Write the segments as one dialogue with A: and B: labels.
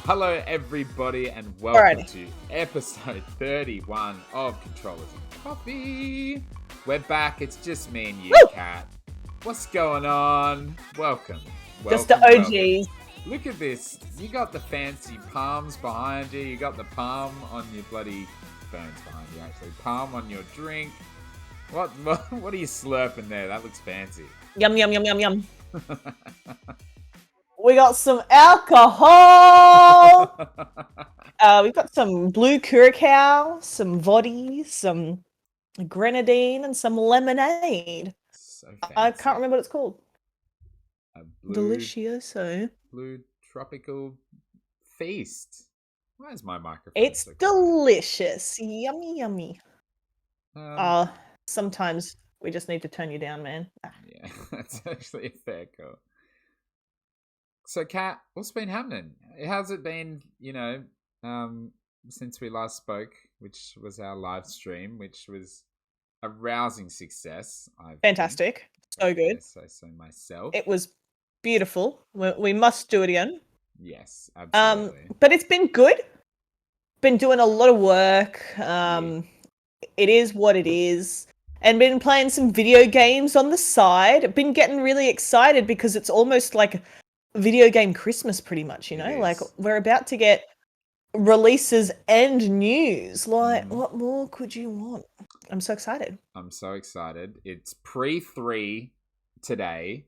A: Hello, everybody, and welcome
B: Alrighty.
A: to episode 31 of Controllers and Coffee. We're back. It's just me and you,
B: Woo!
A: Kat. What's going on? Welcome.
B: Just the
A: welcome.
B: OGs.
A: Look at this. You got the fancy palms behind you. You got the palm on your bloody ferns behind you, actually. Palm on your drink. What are you slurping there? That looks fancy.
B: Yum, yum, yum, yum, yum. We got some alcohol. We've got some blue curacao, some vodka, some grenadine, and some lemonade.
A: So fancy.
B: I can't remember what it's called.
A: A blue
B: Delicioso.
A: tropical feast. Why is my microphone
B: It's
A: so quiet?
B: delicious. Yummy, yummy.
A: Um,
B: Sometimes we just need to turn you down, man.
A: Yeah, that's actually a fair call. So, Kat, what's been happening? How's it been, since we last spoke, which was our live stream, which was a rousing success.
B: Fantastic. So good.
A: Say so myself.
B: It was beautiful. We must do it again.
A: Yes, absolutely.
B: But it's been good. Been doing a lot of work. It is what it is. And been playing some video games on the side. Been getting really excited because it's almost like video game Christmas pretty much, you know? Like we're about to get releases and news. Like, what more could you want? I'm so excited.
A: I'm so excited. It's Pre-E3 today.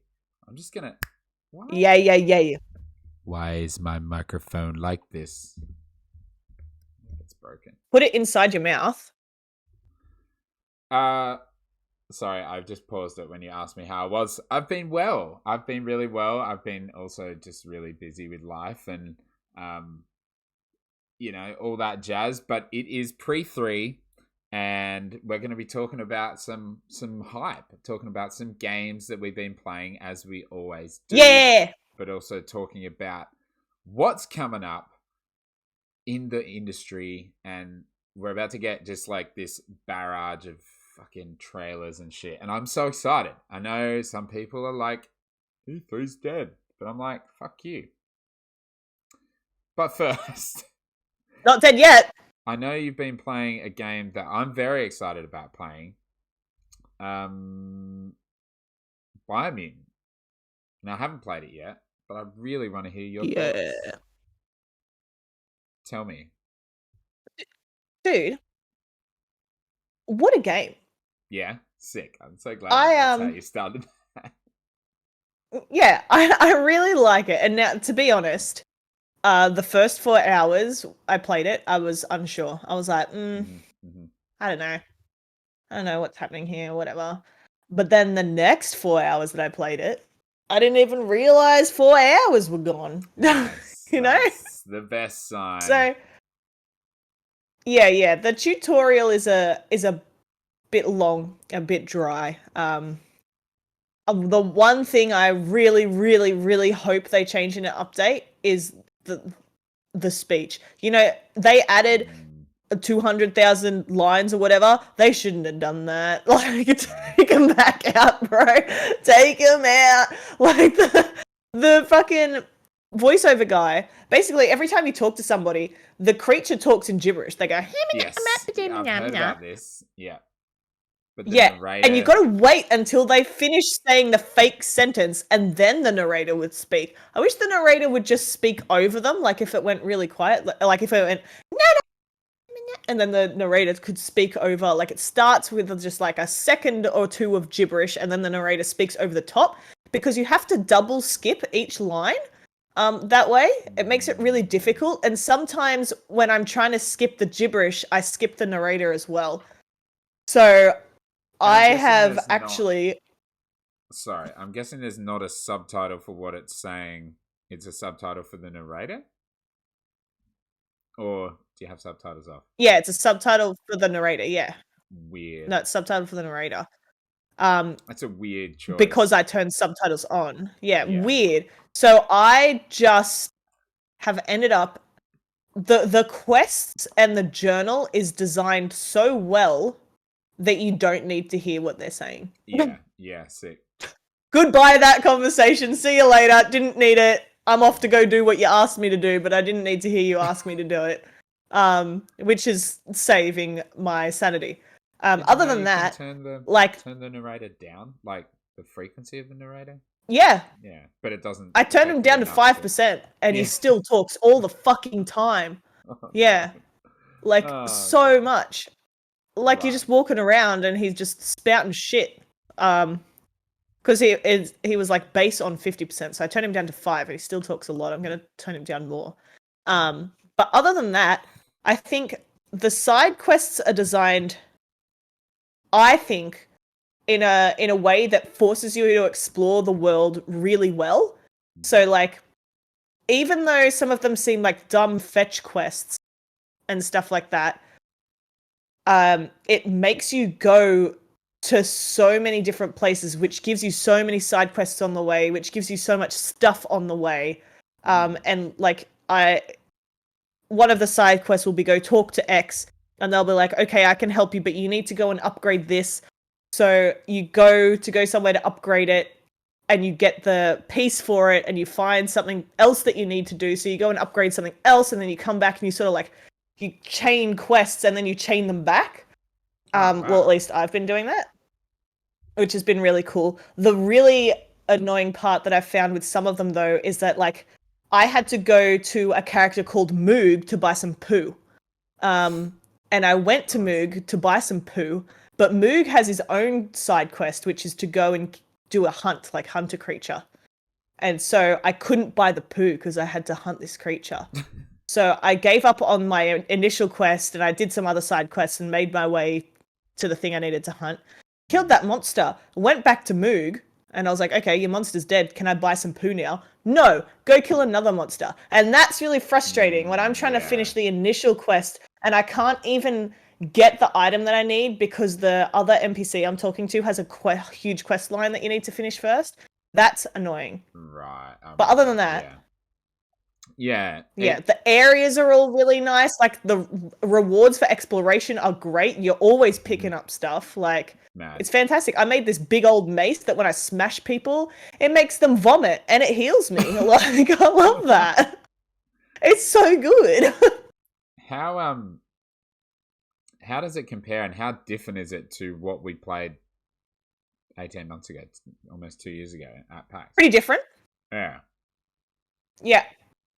A: I'm just gonna...
B: Yeah.
A: Why is my microphone like this? It's broken.
B: Put it inside your mouth.
A: Sorry, I've just paused it when you asked me how I was. I've been well. I've been really well. I've been also just really busy with life and, all that jazz. But it is Pre-E3, and we're going to be talking about some hype, talking about some games that we've been playing as we always do.
B: Yeah!
A: But also talking about what's coming up in the industry, and we're about to get just like this barrage of fucking trailers and shit, and I'm so excited. I know some people are like, E3's dead, but I'm like, fuck you. But first,
B: not dead yet.
A: I know you've been playing a game that I'm very excited about playing. Biomutant. Now, I haven't played it yet, but I really want to hear your thoughts. Tell me.
B: Dude, what a game.
A: Yeah, sick. I'm so glad that's how you started that.
B: Yeah, I really like it. And now, to be honest, the first 4 hours I played it, I was unsure. I was like, I don't know. I don't know what's happening here, whatever. But then the next 4 hours that I played it, I didn't even realize 4 hours were gone.
A: Nice,
B: you know?
A: That's the best sign.
B: So, yeah. The tutorial is a bit long, a bit dry. The one thing I really, really, really hope they change in an update is the speech. You know, they added 200,000 lines or whatever. They shouldn't have done that. Like, take them back out, bro. Take them out. Like the fucking voiceover guy. Basically, every time you talk to somebody, the creature talks in gibberish. They go,
A: yes, I've heard about this. Yeah. But
B: narrator... and you got to wait until they finish saying the fake sentence and then the narrator would speak. I wish the narrator would just speak over them, like if it went really quiet, like if it went no, and then the narrator could speak over, like it starts with just like a second or two of gibberish and then the narrator speaks over the top, because you have to double skip each line. That way, it makes it really difficult. And sometimes when I'm trying to skip the gibberish, I skip the narrator as well. So I have actually...
A: Sorry, I'm guessing there's not a subtitle for what it's saying. It's a subtitle for the narrator? Or do you have subtitles off?
B: Yeah, it's a subtitle for the narrator, yeah.
A: Weird.
B: No, it's subtitle for the narrator.
A: That's a weird choice.
B: Because I turned subtitles on. Yeah, weird. So I just have ended up... The quests and the journal is designed so well that you don't need to hear what they're saying.
A: Yeah, sick.
B: Goodbye that conversation. See you later. Didn't need it. I'm off to go do what you asked me to do, but I didn't need to hear you ask me to do it. Which is saving my sanity.
A: Did you
B: Other
A: know
B: than
A: you can
B: that,
A: turn
B: like,
A: the narrator down, like the frequency of the narrator?
B: yeah,
A: Yeah, but it doesn't
B: I turned him
A: affect it
B: down to
A: enough to.
B: 5%, and he
A: Yeah.
B: still talks all the fucking time.
A: Oh
B: Yeah,
A: no.
B: like
A: Oh
B: so
A: god.
B: much. Like you're
A: Right.
B: just walking around and he's just spouting shit. Because he was like base on 50%, so I turned him down to 5, and he still talks a lot. I'm gonna turn him down more. But other than that, I think the side quests are designed, I think, in a way that forces you to explore the world really well. So like, even though some of them seem like dumb fetch quests and stuff like that, it makes you go to so many different places, which gives you so many side quests on the way, which gives you so much stuff on the way. And like one of the side quests will be go talk to X, and they'll be like, okay, I can help you, but you need to go and upgrade this. So you go somewhere to upgrade it, and you get the piece for it, and you find something else that you need to do. So you go and upgrade something else, and then you come back and you sort of like, you chain quests and then you chain them back.
A: Oh,
B: Well, at
A: wow.
B: least I've been doing that, which has been really cool. The really annoying part that I've found with some of them, though, is that like I had to go to a character called Moog to buy some poo. And I went to Moog to buy some poo, but Moog has his own side quest, which is to go and do a hunt, like hunt a creature. And so I couldn't buy the poo because I had to hunt this creature. So I gave up on my initial quest, and I did some other side quests and made my way to the thing I needed to hunt. Killed that monster, went back to Moog, and I was like, okay, your monster's dead. Can I buy some poo now? No, go kill another monster. And that's really frustrating when I'm trying to finish
A: Yeah.
B: the initial quest and I can't even get the item that I need because the other NPC I'm talking to has a huge quest line that you need to finish first. That's annoying.
A: Right.
B: But other than that,
A: Yeah. Yeah.
B: yeah, the areas are all really nice. Like the rewards for exploration are great. You're always picking up stuff. Like
A: Mad.
B: it's fantastic. I made this big old mace that when I smash people, it makes them vomit and it heals me. Like I love that. It's so good.
A: How how does it compare, and how different is it to what we played 18 months ago, almost 2 years ago at PAX?
B: Pretty different.
A: Yeah.
B: Yeah.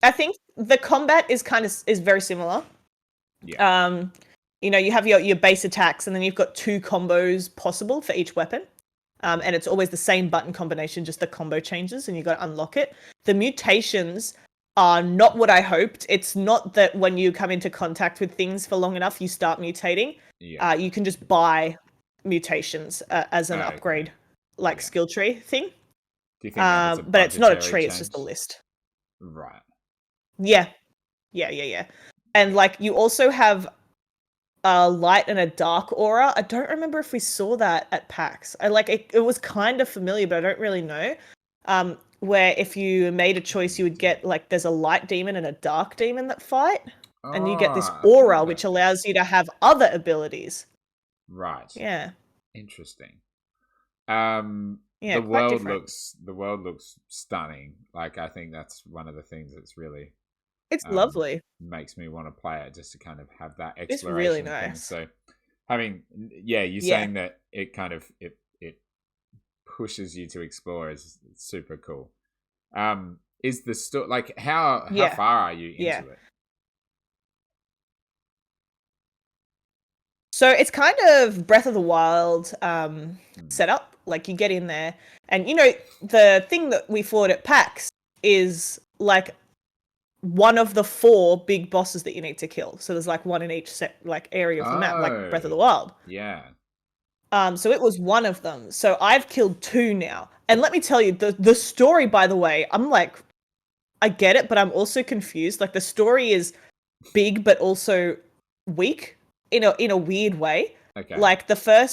B: I think the combat is very similar.
A: Yeah.
B: You have your base attacks, and then you've got 2 combos possible for each weapon. And it's always the same button combination, just the combo changes, and you got to unlock it. The mutations are not what I hoped. It's not that when you come into contact with things for long enough, you start mutating.
A: Yeah.
B: You can just buy mutations as an
A: Okay.
B: upgrade, like
A: Yeah.
B: skill tree thing.
A: Do you think that was a
B: But it's not a
A: budgetary
B: tree;
A: change?
B: it's just a list.
A: Right.
B: Yeah. And like you also have a light and a dark aura. I don't remember if we saw that at PAX. I like it was kind of familiar, but I don't really know. Where if you made a choice, you would get like there's a light demon and a dark demon that fight, and you get this
A: Oh, I've heard
B: aura
A: about
B: which
A: this.
B: allows you to have other abilities.
A: Right.
B: Yeah.
A: Interesting.
B: Yeah,
A: The
B: quite
A: world
B: different.
A: looks stunning. Like, I think that's one of the things that's really
B: It's lovely.
A: makes me want to play it, just to kind of have that
B: It's really
A: exploration thing.
B: nice.
A: So having, yeah, you're
B: Yeah.
A: saying that it kind of it pushes you to explore is super cool. Is the story like how
B: Yeah.
A: far are you into
B: Yeah.
A: it?
B: So it's kind of Breath of the Wild setup. Like you get in there, and the thing that we fought at PAX is like one of the 4 big bosses that you need to kill. So there's like one in each area of the map, like Breath of the Wild.
A: Yeah.
B: So it was one of them. So I've killed 2 now, and let me tell you, the story. By the way, I'm like, I get it, but I'm also confused. Like the story is big, but also weak in a weird way.
A: Okay.
B: Like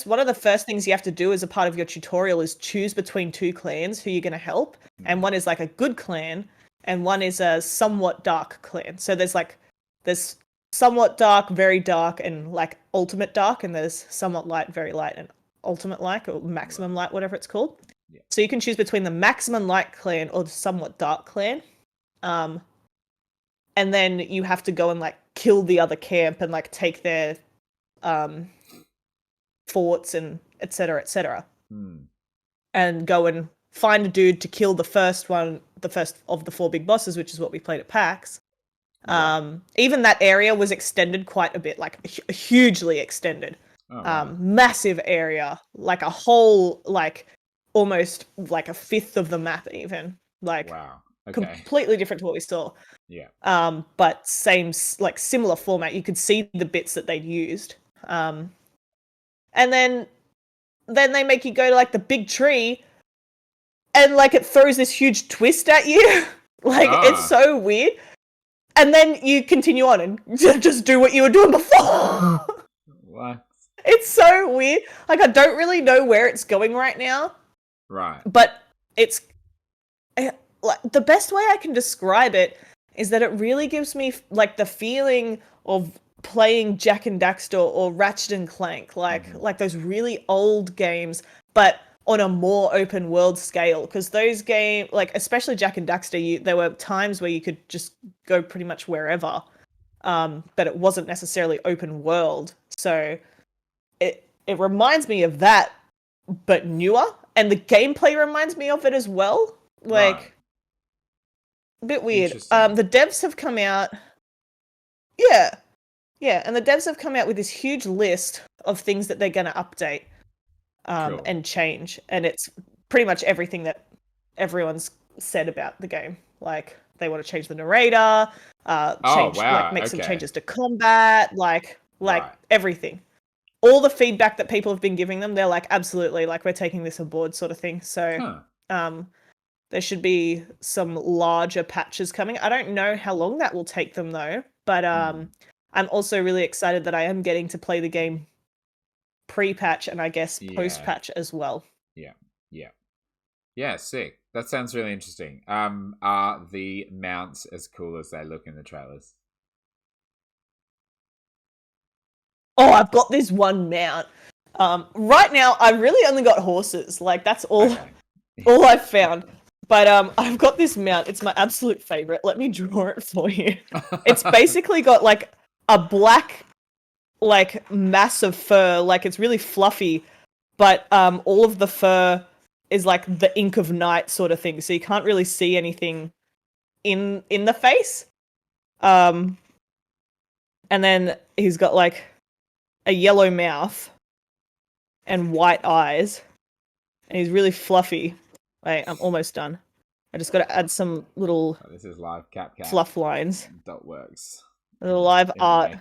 B: one of the first things you have to do as a part of your tutorial is choose between 2 clans who you're going to help, and one is like a good clan, and one is a somewhat dark clan. So there's somewhat dark, very dark, and like ultimate dark, and there's somewhat light, very light, and ultimate light or maximum light, whatever it's called.
A: Yeah.
B: So you can choose between the maximum light clan or the somewhat dark clan. Um, and then you have to go and like kill the other camp and like take their forts and etc. etc. And go and find a dude to kill the first of the 4 big bosses, which is what we played at PAX. Even that area was extended quite a bit, like hugely extended. Massive area, like a whole, like almost like a fifth of the map, even like completely different to what we saw. But same, like similar format. You could see the bits that they'd used. And then they make you go to like the big tree, and like it throws this huge twist at you. Like it's so weird. And then you continue on and just do what you were doing before.
A: What?
B: It's so weird. Like, I don't really know where it's going right now.
A: Right.
B: But it's... like the best way I can describe it is that it really gives me, like, the feeling of playing Jak and Daxter or Ratchet and Clank. Like those really old games, but on a more open world scale, because those games, like especially Jak and Daxter, there were times where you could just go pretty much wherever, but it wasn't necessarily open world. So it reminds me of that, but newer, and the gameplay reminds me of it as well. Like a bit weird. The devs have come out. Yeah, and the devs have come out with this huge list of things that they're going to update. And change, and it's pretty much everything that everyone's said about the game. Like they want to change the narrator, make some changes to combat, like everything. All the feedback that people have been giving them, they're like, absolutely, like we're taking this on board, sort of thing. So, there should be some larger patches coming. I don't know how long that will take them though, but I'm also really excited that I am getting to play the game pre-patch and I guess post-patch as well.
A: Yeah, sick. That sounds really interesting. Are the mounts as cool as they look in the trailers?
B: Oh, I've got this one mount. Right now I've really only got horses. Like that's all all I've found. But I've got this mount. It's my absolute favorite. Let me draw it for you. It's basically got like a black like mass of fur, like it's really fluffy, but all of the fur is like the ink of night sort of thing, so you can't really see anything in the face. And then he's got like a yellow mouth and white eyes, and he's really fluffy. Wait, I'm almost done. I just got to add some little
A: this is live cap
B: fluff lines.
A: .works.
B: The live art.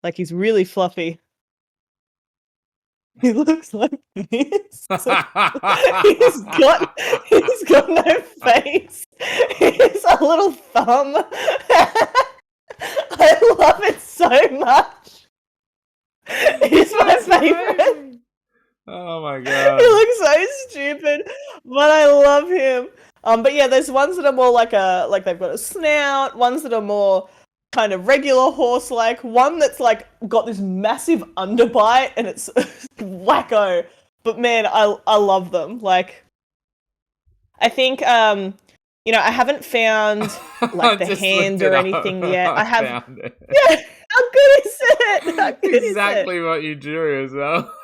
B: Like he's really fluffy. He looks like this. He's got no face. He's a little thumb. I love it so much. He's my favorite.
A: Oh my god.
B: He looks so stupid, but I love him. But yeah, there's ones that are more like they've got a snout, ones that are more kind of regular horse-like, one that's like got this massive underbite and it's wacko. But man, I love them. Like, I think I haven't found like the hand or anything yet. I have. Yeah, how good is it? How good
A: exactly what you drew as well.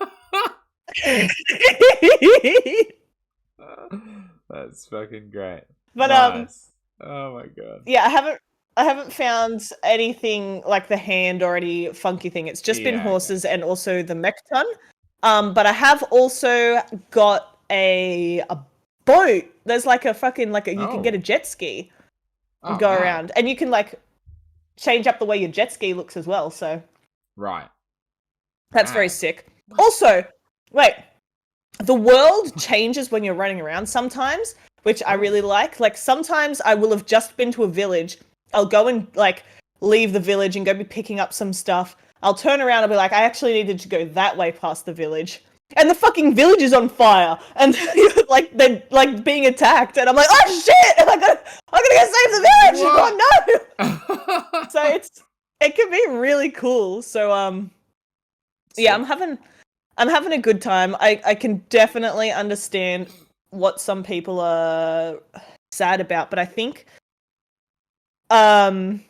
A: That's fucking great.
B: But
A: nice. Oh my god.
B: Yeah, I haven't found anything like the hand or any funky thing. It's just been horses and also the mech ton. But I have also got a boat. There's like a fucking you can get a jet ski and go around, and you can like change up the way your jet ski looks as well. So that's very sick. Also, wait, the world changes when you're running around sometimes, which I really like. Like sometimes I will have just been to a village. I'll go and like leave the village and go be picking up some stuff. I'll turn around and be like, I actually needed to go that way past the village. And the fucking village is on fire. And like they're like being attacked. And I'm like, oh shit! I gotta go save the village! What? Oh no! So it can be really cool. So yeah, I'm having a good time. I can definitely understand what some people are sad about, but I think um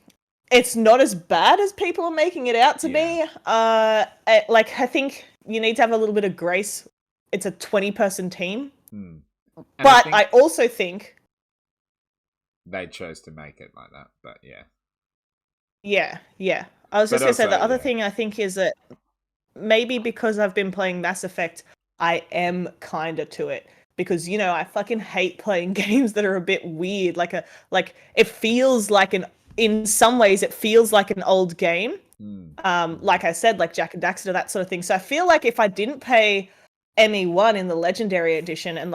B: it's not as bad as people are making it out to be. I think you need to have a little bit of grace. It's a 20-person team.
A: And
B: But I also think
A: they chose to make it like that. But yeah.
B: Yeah. I was just
A: But
B: gonna say
A: also,
B: the other thing I think is that maybe because I've been playing Mass Effect, I am kinda to it. Because I fucking hate playing games that are a bit weird. Like it feels like in some ways it feels like an old game. Like I said, like Jak and Daxter, that sort of thing. So I feel like if I didn't pay ME1 in the Legendary Edition and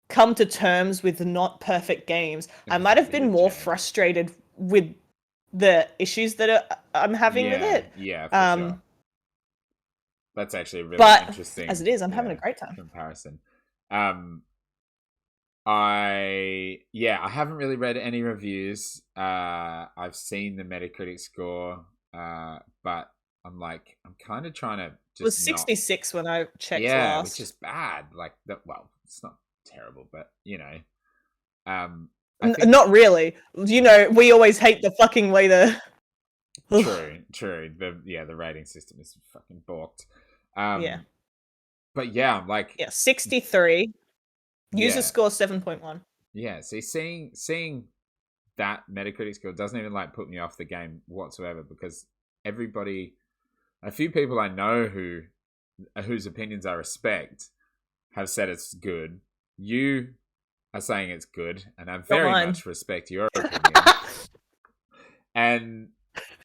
B: come to terms with not perfect games, I might have been more frustrated with the issues that I'm having with it.
A: Yeah, for sure. That's actually a really interesting.
B: As it is, I'm having a great time.
A: Comparison. I haven't really read any reviews. I've seen the Metacritic score, but I'm kind of trying to just.
B: It was 66 when I checked last.
A: Which is bad. Like that. Well, it's not terrible, but
B: not really. We always hate the fucking way the.
A: True. The rating system is fucking balked.
B: Yeah.
A: But yeah, I'm like
B: 63. User score 7.1.
A: Yeah, see, seeing that Metacritic score doesn't even put me off the game whatsoever, because a few people I know whose opinions I respect have said it's good. You are saying it's good, and I very much respect your opinion. And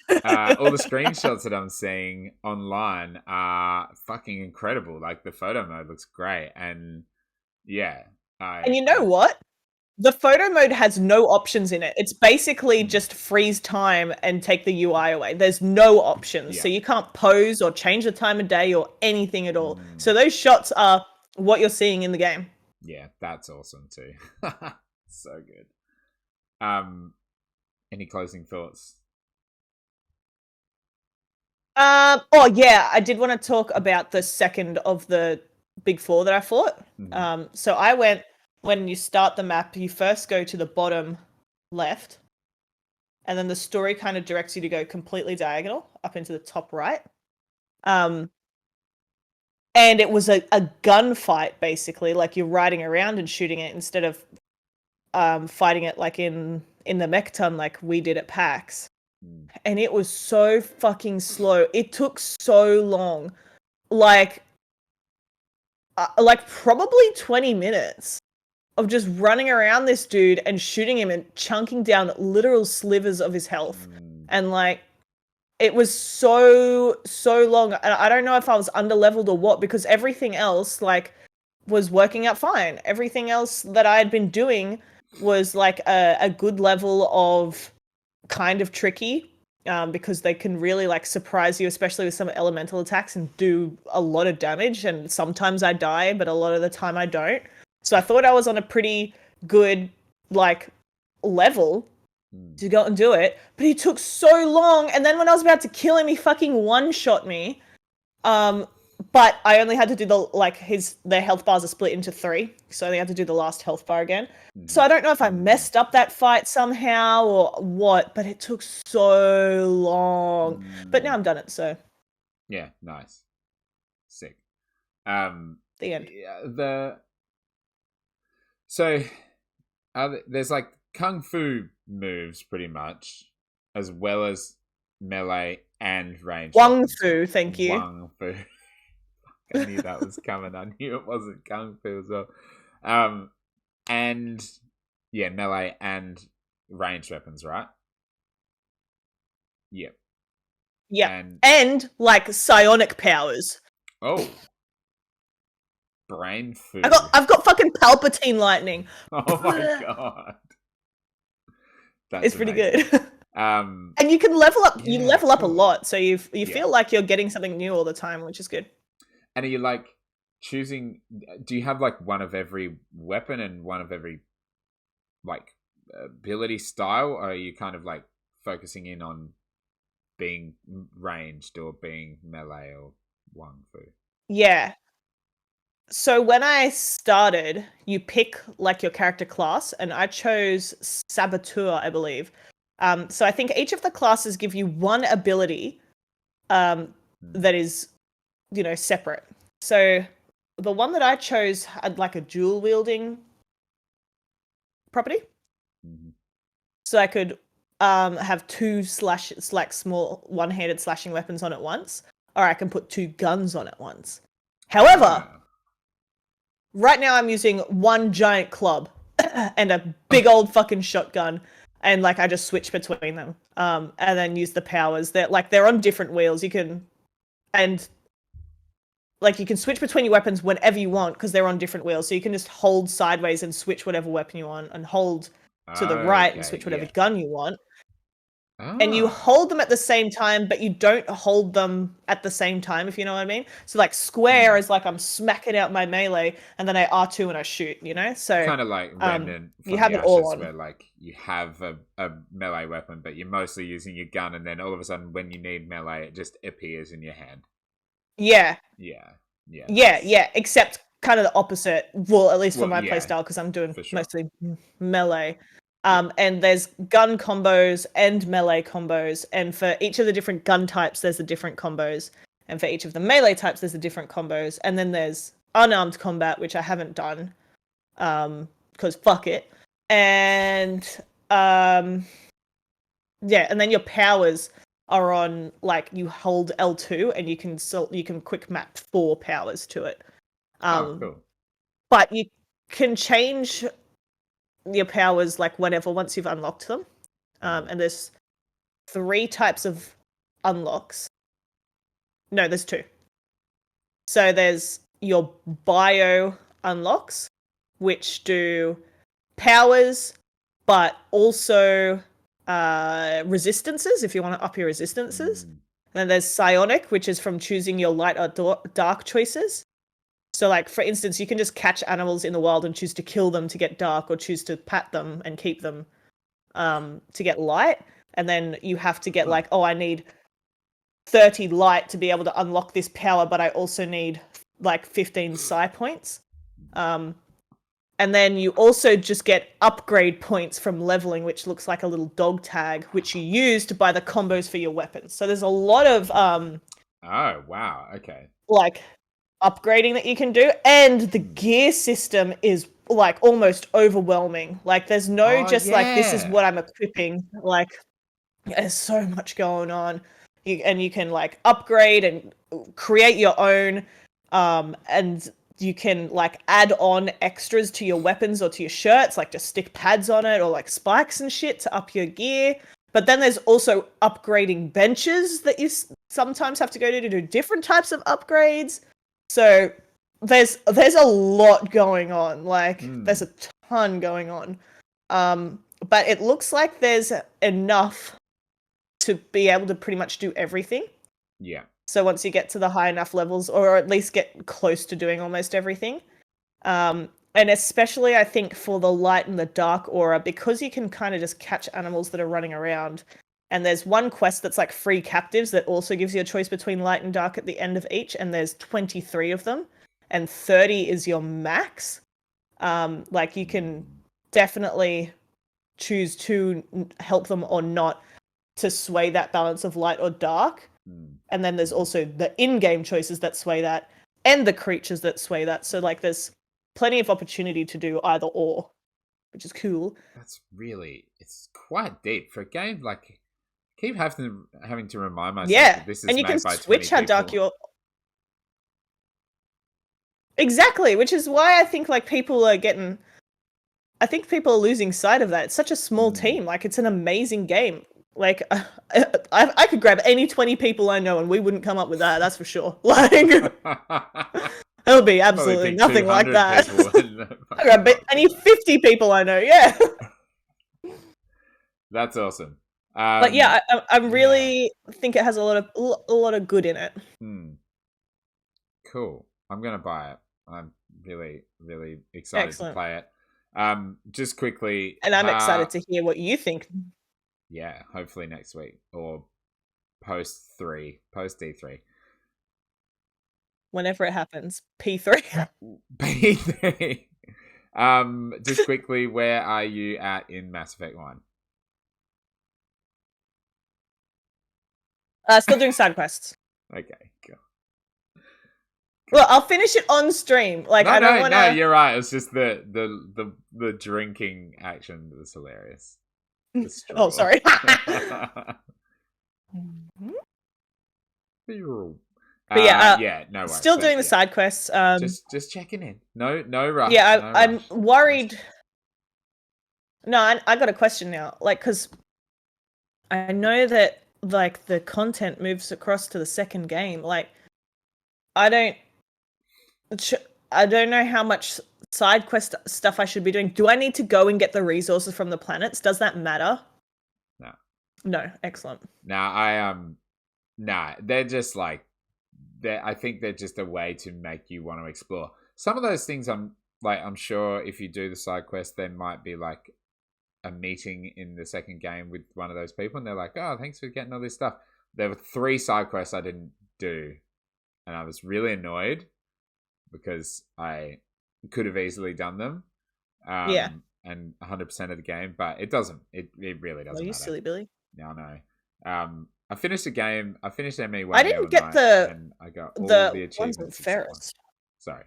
A: all the screenshots that I'm seeing online are fucking incredible. Like the photo mode looks great, and
B: and you know what? The photo mode has no options in it. It's basically just freeze time and take the UI away. There's no options. So you can't pose or change the time of day or anything at all. So those shots are what you're seeing in the game.
A: Yeah, that's awesome too. So good. Any closing thoughts?
B: I did want to talk about the second of the big four that I fought. So I went, when you start the map, you first go to the bottom left, and then the story kind of directs you to go completely diagonal up into the top right. And it was a gunfight, basically. Like you're riding around and shooting it instead of fighting it like in the mech ton like we did at PAX. And it was so fucking slow. It took so long. Like probably 20 minutes of just running around this dude and shooting him and chunking down literal slivers of his health. And it was so long. And I don't know if I was underleveled or what, because everything else was working out fine. Everything else that I had been doing was a good level of kind of tricky, because they can really surprise you, especially with some elemental attacks, and do a lot of damage. And sometimes I die, but a lot of the time I don't. So I thought I was on a pretty good level to go and do it, but he took so long. And then when I was about to kill him, he fucking one-shot me. But I only had to do their health bars are split into 3, so they had to do the last health bar again. So I don't know if I messed up that fight somehow or what, but it took so long. But now I'm done it, so.
A: Yeah, nice. Sick.
B: The end.
A: So there's kung fu moves pretty much, as well as melee and range.
B: Wang fu, thank you.
A: Wang fu. I knew that was coming. I knew it wasn't kung fu as well. And melee and ranged weapons, right? Yep.
B: Yeah. And psionic powers.
A: Oh. Brain food.
B: I've got fucking Palpatine lightning.
A: Oh my god.
B: It's pretty good. And you can level up. You level up a lot, so you feel like you're getting something new all the time, which is good.
A: And are you choosing? Do you have one of every weapon and one of every ability style, or are you kind of focusing in on being ranged or being melee or wang fu?
B: Yeah. So when I started, you pick like your character class, and I chose Saboteur, I believe. So I think each of the classes give you one ability that is, separate. So the one that I chose had like a dual wielding property.
A: Mm-hmm.
B: So I could have two like small one-handed slashing weapons on at once, or I can put two guns on at once. However, right now I'm using one giant club and a big old fucking shotgun, and like I just switch between them. And then use the powers. They're on different wheels. You can switch between your weapons whenever you want because they're on different wheels. So you can just hold sideways and switch whatever weapon you want, and hold to the right and switch whatever gun you want. And you hold them at the same time, but you don't hold them at the same time, if you know what I mean. So like square is like I'm smacking out my melee, and then I R2 and I shoot, So
A: kind of like Remnant from
B: you have
A: the
B: it all
A: Ashes,
B: on.
A: where like you have a melee weapon, but you're mostly using your gun, and then all of a sudden, when you need melee, it just appears in your hand.
B: Yeah.
A: Yeah.
B: Yeah. Except kind of the opposite. Well, at least for my playstyle, because I'm doing mostly melee. And there's gun combos and melee combos, and for each of the different gun types, there's the different combos, and for each of the melee types, there's the different combos, and then there's unarmed combat, which I haven't done, because fuck it, and yeah, and then your powers are on like you hold L2, and you can quick map 4 powers to it.
A: Cool.
B: But you can change your powers like whenever, once you've unlocked them. And there's 3 types of unlocks. No, there's 2. So there's your bio unlocks, which do powers, but also resistances if you want to up your resistances. And then there's psionic, which is from choosing your light or dark choices. So, like, for instance, you can just catch animals in the wild and choose to kill them to get dark, or choose to pat them and keep them to get light. And then you have to get like, I need 30 light to be able to unlock this power, but I also need like 15 psi points. And then you also just get upgrade points from leveling, which looks like a little dog tag, which you use to buy the combos for your weapons. So there's a lot of
A: oh wow, okay,
B: like upgrading that you can do, and the gear system is like almost overwhelming. Like there's no like this is what I'm equipping. Like there's so much going on. You can like upgrade and create your own, and you can like add on extras to your weapons or to your shirts, like just stick pads on it or like spikes and shit to up your gear. But then there's also upgrading benches that you sometimes have to go to do different types of upgrades. So there's a lot going on. Like there's a ton going on. But it looks like there's enough to be able to pretty much do everything.
A: Yeah.
B: So once you get to the high enough levels, or at least get close to doing almost everything. And especially I think for the light and the dark aura, because you can kind of just catch animals that are running around. And there's one quest that's like free captives that also gives you a choice between light and dark at the end of each, and there's 23 of them, and 30 is your max. Like you can definitely choose to help them or not to sway that balance of light or dark. And then there's also the in-game choices that sway that, and the creatures that sway that. So like there's plenty of opportunity to do either or, which is cool.
A: It's quite deep for a game. Like, keep having to remind myself that this is
B: and you
A: made
B: can
A: by
B: switch
A: 20
B: how
A: people.
B: dark you're. Exactly, which is why I think like I think people are losing sight of that. It's such a small team. Like it's an amazing game. Like I could grab any 20 people I know and we wouldn't come up with that. That's for sure. Like there'll be absolutely nothing like that. I grab any 50 people I know. Yeah.
A: That's awesome.
B: But yeah, I really think it has a lot of good in it.
A: Cool. I'm gonna buy it. I'm really, really excited to play it. Just quickly,
B: and I'm excited to hear what you think.
A: Yeah, hopefully next week or post E3.
B: whenever it happens. P3.
A: P3. Just quickly, where are you at in Mass Effect 1?
B: Still doing side quests.
A: Okay, cool.
B: Well, I'll finish it on stream. Like, I don't want to.
A: No, you're right. It's just the drinking action was hilarious.
B: Oh, sorry. But
A: yeah, no worries.
B: Still doing the side quests.
A: Just checking in. No rush.
B: Yeah,
A: no
B: I'm
A: rush.
B: worried. No, I got a question now. Like, because I know that like the content moves across to the second game. Like, I don't know how much side quest stuff I should be doing. Do I need to go and get the resources from the planets? Does that matter? No, excellent.
A: They're just like, I think they're just a way to make you want to explore. Some of those things, I'm sure if you do the side quest, there might be like a meeting in the second game with one of those people, and they're like, "Oh, thanks for getting all this stuff." There were 3 side quests I didn't do, and I was really annoyed because I could have easily done them.
B: Yeah.
A: And 100% of the game, but it doesn't. It really doesn't.
B: You
A: matter.
B: Silly Billy.
A: No. I finished the game. I finished ME1.
B: I didn't get
A: and I got all the achievements.
B: Ones with Ferris.
A: Sorry.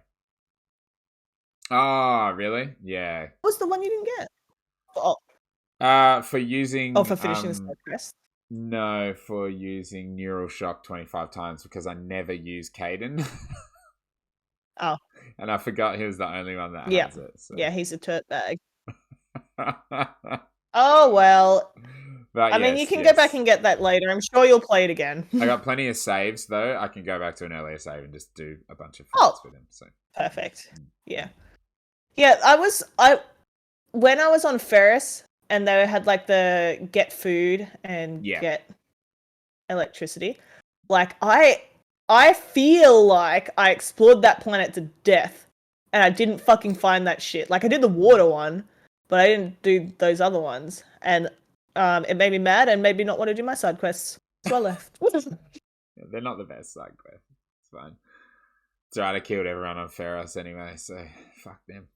A: Oh, really? Yeah.
B: What was the one you didn't get? Oh.
A: For using.
B: Oh, for finishing the side quest.
A: No, for using Neural Shock 25 times because I never use Caden.
B: Oh.
A: And I forgot he was the only one that has it. So.
B: Yeah, he's a turt bag. Oh, well. But I mean, you can go back and get that later. I'm sure you'll play it again.
A: I got plenty of saves, though. I can go back to an earlier save and just do a bunch of fights with him. So
B: perfect. Yeah. Yeah, when I was on Ferris and they had like the get food and get electricity, like I feel like I explored that planet to death and I didn't fucking find that shit. Like I did the water one, but I didn't do those other ones. And it made me mad and made me not want to do my side quests. So I left.
A: Yeah, they're not the best side quests. It's fine. It's alright, I killed everyone on Ferris anyway, so fuck them.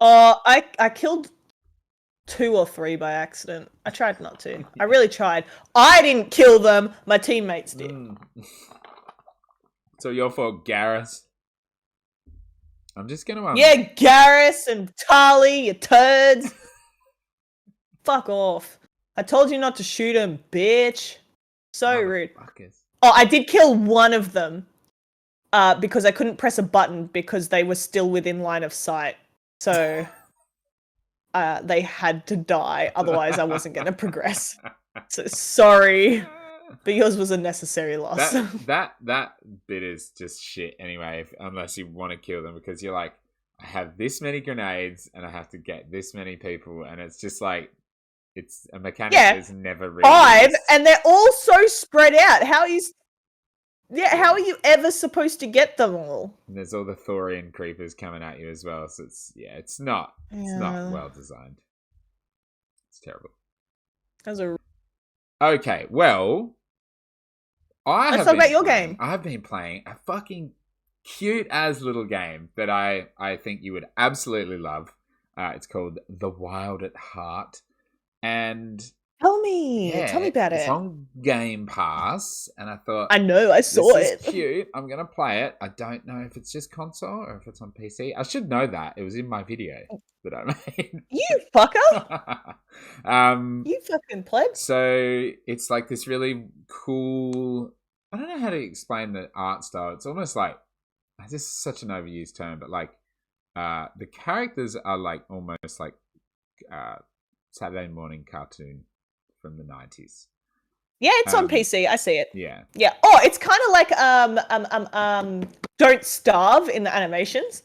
B: I killed 2 or 3 by accident. I tried not to. I really tried. I didn't kill them. My teammates did.
A: So your fault, Garrus. I'm just gonna.
B: Yeah, Garrus and Tali, you turds. Fuck off. I told you not to shoot him, bitch. So rude. Oh, I did kill one of them. Because I couldn't press a button because they were still within line of sight. So they had to die. Otherwise, I wasn't going to progress. So sorry. But yours was a necessary loss.
A: That bit is just shit anyway, unless you want to kill them, because you're like, I have this many grenades and I have to get this many people, and it's just like, it's a mechanic that's never really
B: 5,
A: used.
B: and they're all so spread out. How are you ever supposed to get them all?
A: And there's all the Thorian creepers coming at you as well, so it's not well designed. It's terrible. Okay, well, let's talk about your game. I've been playing a fucking cute as little game that I think you would absolutely love. It's called The Wild at Heart, and
B: tell me about it.
A: It's on Game Pass, and I thought,
B: I know, I saw it.
A: This is cute. I'm gonna play it. I don't know if it's just console or if it's on PC. I should know that. It was in my video that I made.
B: You fucker! You fucking pleb.
A: So it's like this really cool. I don't know how to explain the art style. It's almost like, this is such an overused term, but like the characters are like almost like Saturday morning cartoon from the 90s.
B: Yeah, it's on PC. I see it.
A: Yeah.
B: Yeah. Oh, it's kind of like Don't Starve in the animations.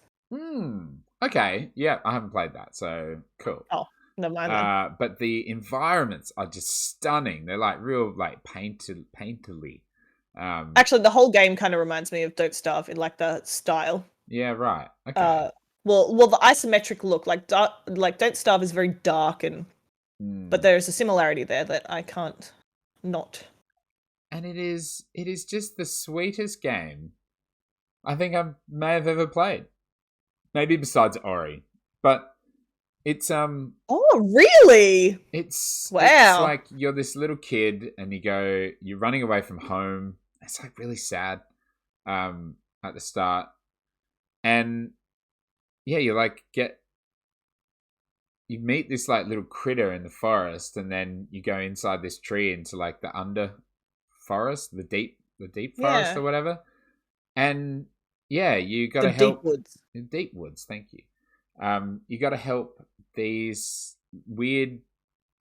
A: Okay. Yeah, I haven't played that, so cool.
B: Oh, never mind.
A: But the environments are just stunning. They're like real, like painterly.
B: Actually, the whole game kind of reminds me of Don't Starve in like the style.
A: Yeah. Right. Okay.
B: Well, the isometric look, like Don't Starve is very dark, but there is a similarity there that I can't not
A: and it is just the sweetest game I think I may have ever played. Maybe besides Ori, but it's
B: Oh, really?
A: it's
B: Wow.
A: like you're this little kid and you're running away from home. It's like really sad at the start. And yeah, you meet this like little critter in the forest, and then you go inside this tree into like the under forest, the deep forest
B: Yeah.
A: or whatever. And yeah, you got
B: The
A: to
B: deep
A: help
B: woods.
A: deep woods. Thank you. You got to help these weird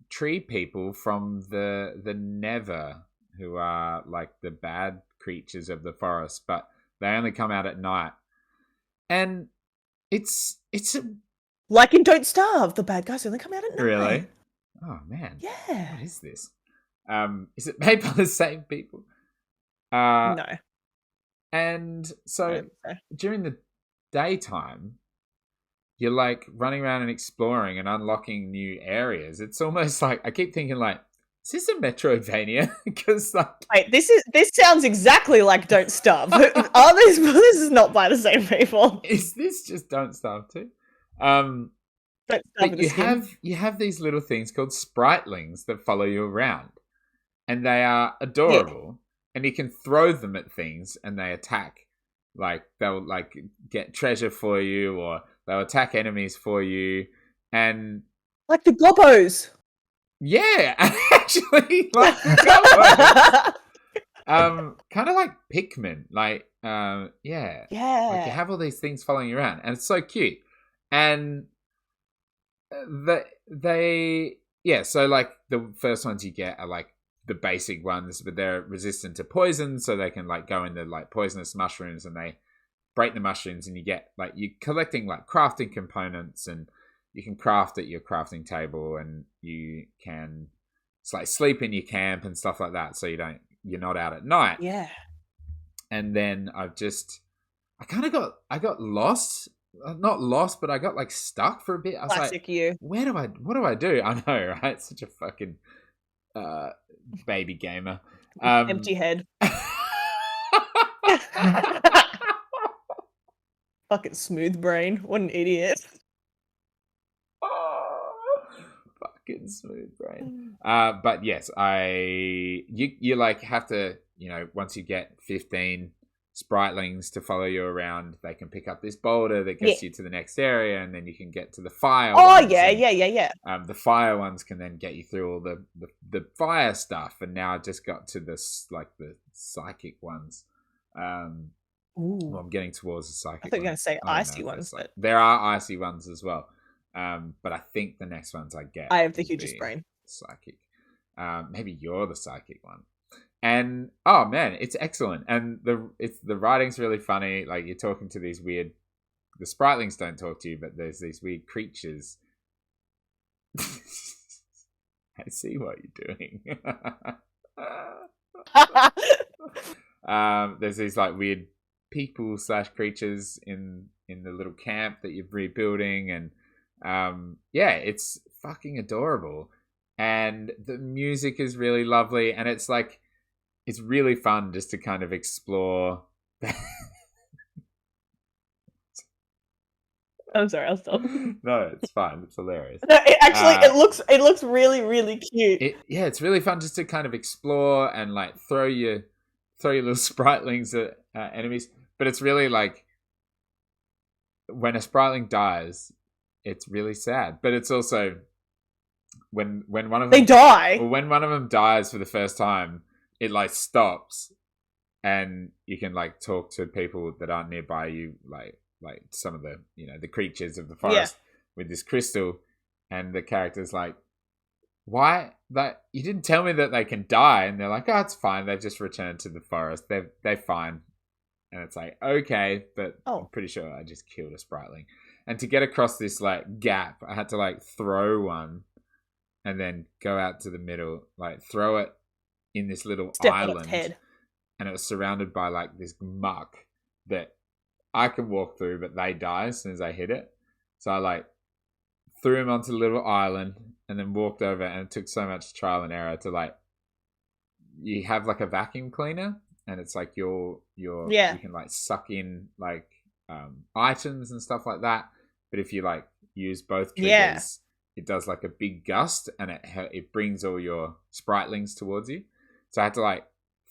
A: tree people from the Never, who are like the bad creatures of the forest, but they only come out at night. And it's
B: Like in Don't Starve, the bad guys only come out at night.
A: really, oh man,
B: Yeah.
A: what is this? Is it made by the same people?
B: No.
A: And
B: I
A: so
B: don't think so.
A: during the daytime, you're like running around and exploring and unlocking new areas. It's almost like I keep thinking like, is this a Metroidvania? Because like,
B: Wait, this sounds exactly like Don't Starve. Are these? This is not by the same people.
A: is this just Don't Starve too?
B: Don't Starve
A: But
B: with a skin.
A: you have these little things called spritlings that follow you around, and they are adorable. And you can throw them at things, and they attack. Like they'll like get treasure for you, or they'll attack enemies for you. And
B: Like the Gobbos.
A: yeah, actually, like the kind of like Pikmin. Like yeah, like you
B: Yeah.
A: have all these things following you around, and it's so cute. And they yeah, so like the first ones you get are like the basic ones, but they're resistant to poison, so they can like go into like poisonous mushrooms, and they break the mushrooms, and you get like you're collecting like crafting components, and you can craft at your crafting table, and you can it's like sleep in your camp and stuff like that, so you're not out at night.
B: Yeah.
A: And then I got lost. Not lost, but I got like stuck for a bit. I was
B: Classic
A: like,
B: you.
A: what do I do? I know, right? Such a fucking baby gamer.
B: Empty head. Fucking smooth brain. What an idiot.
A: Fucking smooth brain. But yes, you like have to, once you get 15 spritlings to follow you around, they can pick up this boulder that gets you to the next area, and then you can get to the fire ones,
B: yeah.
A: the fire ones can then get you through all the fire stuff, and now I just got to this like the psychic ones. Well, I'm getting towards the psychic.
B: I thought you were going to say icy ones, but
A: there are icy ones as well. But I think the next ones I get,
B: I have the hugest brain.
A: Psychic. Maybe you're the psychic one. And oh man, it's excellent, and the writing's really funny. Like you're talking to these weird. The spritlings don't talk to you, but there's these weird creatures. I see what you're doing. There's these like weird people / creatures in the little camp that you're rebuilding, and yeah, it's fucking adorable, and the music is really lovely, and it's like it's really fun just to kind of explore.
B: I'm sorry, I'll stop.
A: No, it's fine. It's hilarious.
B: No, it looks really, really cute.
A: It's really fun just to kind of explore and like throw your little spritlings at enemies. But it's really like when a spritling dies, it's really sad. But it's also when one of them
B: they die.
A: Well, when one of them dies for the first time, it like stops, and you can like talk to people that aren't nearby you, like some of the the creatures of the forest with this crystal, and the character's like, why that you didn't tell me that they can die, and they're like, oh, it's fine, they've just returned to the forest, they're fine. And it's like, okay, but I'm pretty sure I just killed a spritling. And to get across this like gap, I had to like throw one and then go out to the middle, like throw it in this little island,
B: head.
A: And it was surrounded by like this muck that I can walk through, but they die as soon as I hit it. So I like threw him onto the little island and then walked over, and it took so much trial and error to like you have like a vacuum cleaner, and it's like you
B: Yeah.
A: can like suck in like items and stuff like that. But if you like use both
B: Yeah.
A: triggers, it does like a big gust, and it brings all your spritelings towards you. So I had to like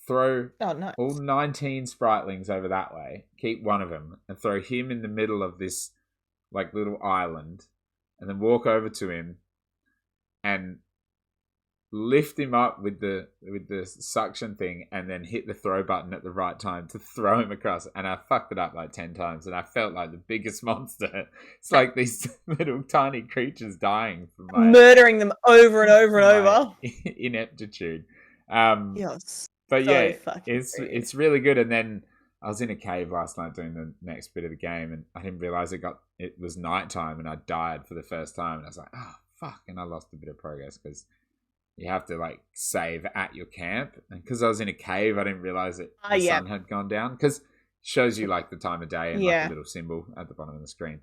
A: throw
B: Oh, nice.
A: all 19 spritelings over that way, keep one of them, and throw him in the middle of this like little island, and then walk over to him and lift him up with the suction thing, and then hit the throw button at the right time to throw him across. And I fucked it up like 10 times, and I felt like the biggest monster. It's like these little tiny creatures dying from my
B: murdering them over and over and over.
A: ineptitude.
B: Yes.
A: But
B: So
A: yeah,
B: fucking rude.
A: it's really good. And then I was in a cave last night doing the next bit of the game, and I didn't realize it was nighttime, and I died for the first time, and I was like, oh fuck, and I lost a bit of progress because you have to like save at your camp. And because I was in a cave, I didn't realize that the sun had gone down, because it shows you like the time of day and like a little symbol at the bottom of the screen.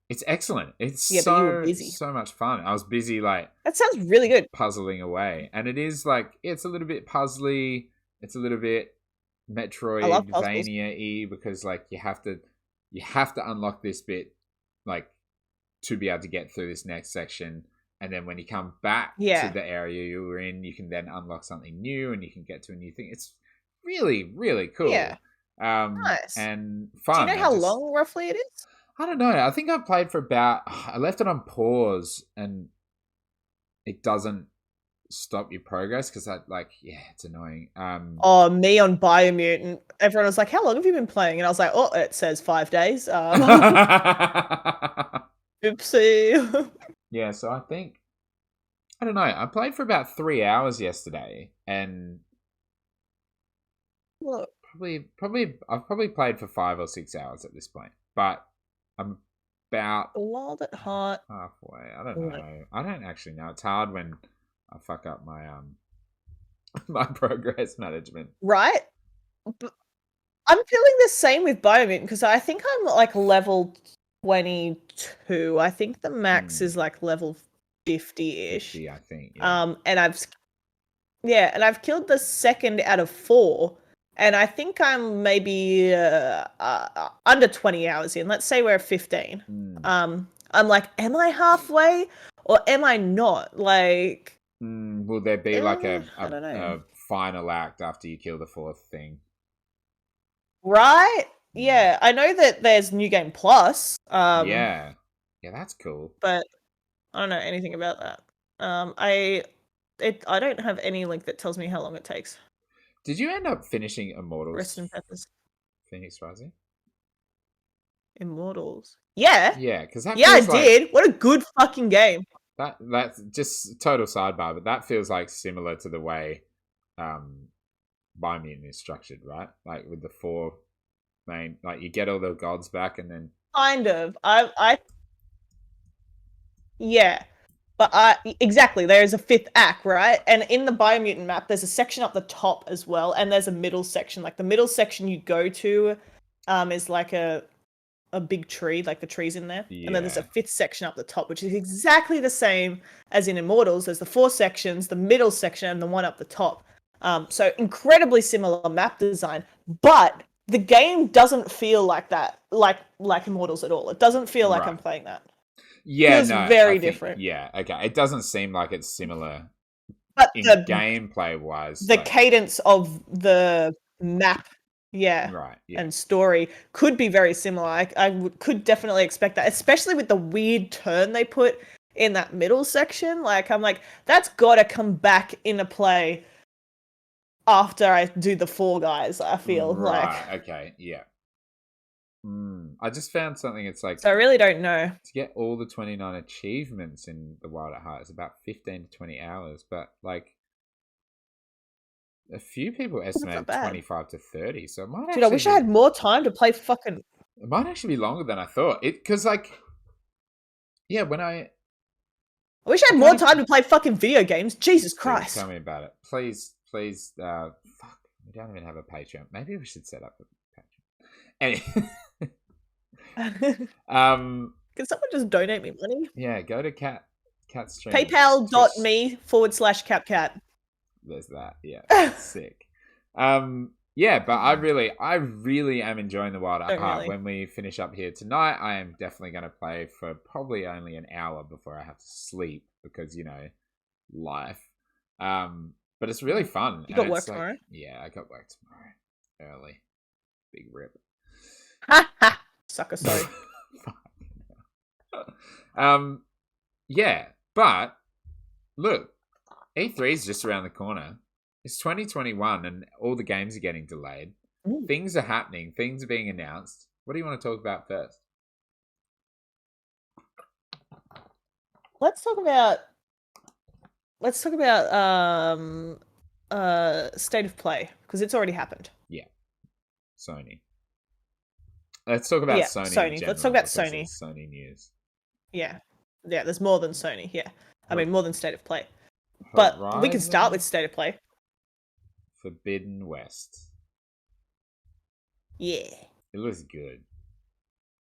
A: It's excellent. It's
B: but you were busy.
A: so much fun. I was busy like
B: that sounds really good,
A: puzzling away, and it is like it's a little bit puzzly. It's a little bit Metroidvania-y, because like you have to unlock this bit like to be able to get through this next section. And then when you come back to the area you were in, you can then unlock something new, and you can get to a new thing. It's really, really cool.
B: Yeah.
A: Nice. And fun.
B: Do you know how long roughly it is?
A: I don't know. I think I played for I left it on pause, and it doesn't stop your progress because it's annoying.
B: Me on Biomutant, everyone was like, how long have you been playing? And I was like, oh, it says 5 days. Oopsie.
A: Yeah, so I think, I don't know, I played for about 3 hours yesterday, and
B: Look.
A: I've probably played for 5 or 6 hours at this point, but I'm about
B: Wild at heart
A: halfway. I don't know. I don't actually know. It's hard when I fuck up my my progress management.
B: Right? But I'm feeling the same with Biomutant, because I think I'm like level 22. I think the max is like level 50-ish.
A: 50, I think. Yeah.
B: And I've killed the second out of 4, and I think I'm maybe under 20 hours in. Let's say we're 15. I'm like, am I halfway or am I not? Like,
A: will there be like
B: I don't know.
A: a final act after you kill the 4th thing?
B: Right? Yeah, I know that there's New Game Plus.
A: Yeah, that's cool.
B: But I don't know anything about that. I don't have any link that tells me how long it takes.
A: Did you end up finishing Immortals?
B: Rest in peppers.
A: Phoenix Rising?
B: Immortals. Yeah.
A: Yeah, because I
B: did. What a good fucking game.
A: That's just total sidebar, but that feels like similar to the way Biomutant is structured, right? Like with the 4 main, like you get all the gods back, and then
B: kind of. Yeah. But exactly, there is a 5th act, right? And in the Biomutant map, there's a section up the top as well, and there's a middle section. Like the middle section you go to is like a big tree, like the trees in there. Yeah. And then there's a 5th section up the top, which is exactly the same as in Immortals. There's the 4 sections, the middle section, and the one up the top. So incredibly similar map design, but the game doesn't feel like that, like Immortals at all. It doesn't feel like I'm playing that.
A: Yeah,
B: feels very different.
A: Yeah, okay. It doesn't seem like it's similar,
B: but
A: gameplay wise.
B: The cadence of the map, and story could be very similar. I could definitely expect that, especially with the weird turn they put in that middle section. Like, I'm like, that's got to come back into play after I do the 4 guys. I feel
A: okay, yeah. I just found something. It's like,
B: so I really don't know.
A: To get all the 29 achievements in the Wild at Heart is about 15 to 20 hours, but like a few people estimate 25 to 30. So it might actually.
B: Dude, I wish I had more time to play fucking.
A: It might actually be longer than I thought. Because like, yeah, when I
B: wish I had more time to play fucking video games. Jesus Christ!
A: Tell me about it, please. Fuck, we don't even have a Patreon. Maybe we should set up a Patreon. Anyway.
B: Can someone just donate me money?
A: Yeah, go to Cat Stream.
B: PayPal.me/CapCat.
A: there's that. Yeah, sick. Yeah, but I really am enjoying the wild
B: Don't
A: art.
B: really.
A: When we finish up here tonight, I am definitely going to play for probably only an hour before I have to sleep because life. But it's really fun.
B: You got
A: and
B: work
A: it's like,
B: tomorrow?
A: Yeah, I got work tomorrow. Early, big rip.
B: Sucker, sorry.
A: Yeah, but look, E3 is just around the corner. It's 2021 and all the games are getting delayed.
B: Ooh.
A: Things are happening. Things are being announced. What do you want to talk about first?
B: Let's talk about State of Play because it's already happened.
A: Yeah. Sony. Let's talk about Sony.
B: Sony. Let's talk about Sony.
A: Sony news.
B: Yeah. There's more than Sony. Yeah, I mean more than State of Play. But we can start with State of Play.
A: Forbidden West.
B: Yeah.
A: It looks good.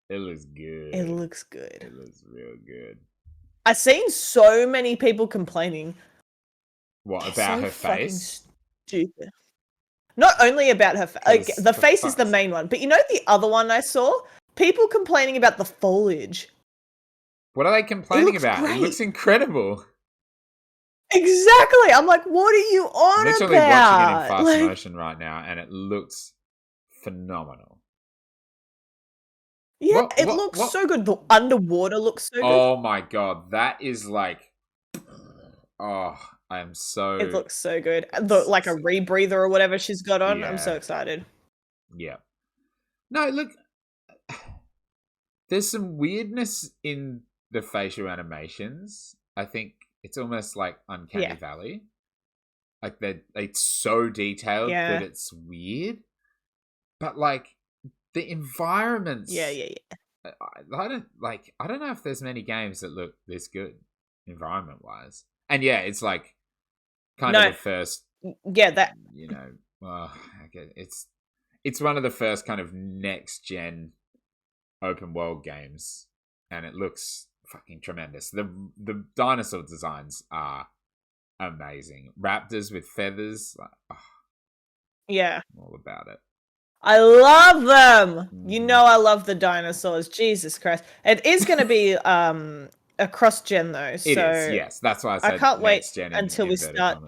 A: It looks good.
B: It looks good.
A: It looks real good.
B: I've seen so many people complaining.
A: What about her face?
B: Stupid. Not only about her face. Like, the face is the main one, but the other one I saw? People complaining about the foliage.
A: What are they complaining about?
B: Great.
A: It looks incredible.
B: Exactly. I'm like, what are you on
A: I'm literally
B: about?
A: watching it in fast motion right now, and it looks phenomenal.
B: Yeah, it looks so good. The underwater looks so good.
A: Oh my god, that is like, oh, I'm so.
B: It looks so good. Like a rebreather or whatever she's got on. Yeah. I'm so excited.
A: Yeah. No, look, there's some weirdness in the facial animations. I think it's almost like Uncanny Valley. Like it's so detailed that it's weird. But like the environments.
B: Yeah.
A: I don't know if there's many games that look this good environment wise. And yeah, it's like kind of the first.
B: Yeah, that
A: it's one of the first kind of next gen open world games, and it looks fucking tremendous. The dinosaur designs are amazing. Raptors with feathers,
B: yeah,
A: I'm all about it.
B: I love them. I love the dinosaurs. Jesus Christ, it is going to be a cross gen though.
A: It is, yes. That's why I said
B: I can't wait
A: until
B: we start.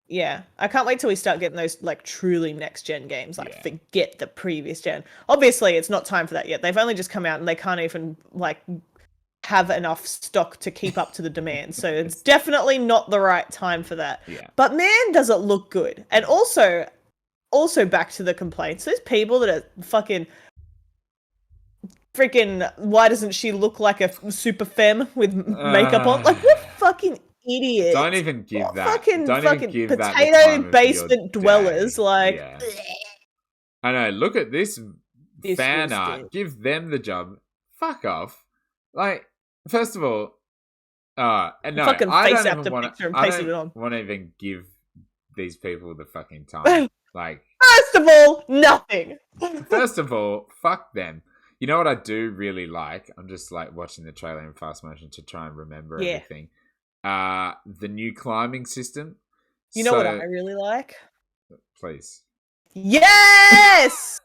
B: Yeah, I can't wait till we start getting those like truly next gen games. Like forget the previous gen. Obviously, it's not time for that yet. They've only just come out and they can't even like have enough stock to keep up to the demand. So it's definitely not the right time for that.
A: Yeah.
B: But man, does it look good. And also back to the complaints. There's people that are freaking. Why doesn't she look like a super femme with makeup on? Like what fucking idiot!
A: Don't even give that.
B: Fucking
A: even give
B: potato basement dwellers. Like,
A: I know. Look at this fan art. Give them the job. Fuck off. Like, first of all, no,
B: fucking
A: I
B: face
A: don't
B: out
A: even
B: the
A: want
B: picture and
A: to. I
B: pasted it on.
A: don't want to even give these people the fucking time. Like,
B: first of all, nothing.
A: First of all, fuck them. You know what I do really like? I'm just like watching the trailer in fast motion to try and remember everything. The new climbing system.
B: You know what I really like?
A: Please.
B: Yes!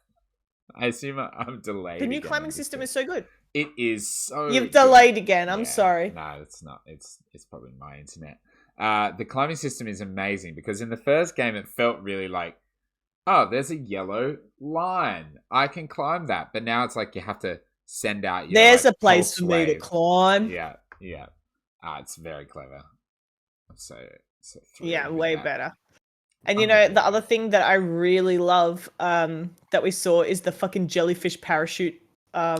A: I assume I'm delayed.
B: The new climbing system is so good.
A: It is so
B: You've delayed again. I'm sorry.
A: No, it's not. It's probably my internet. The climbing system is amazing because in the first game it felt really like, oh, there's a yellow line. I can climb that. But now it's like you have to send out your
B: There's a place for me to climb.
A: Yeah. It's very clever. I'm so
B: way better. And the other thing that I really love that we saw is the fucking jellyfish parachute thing. I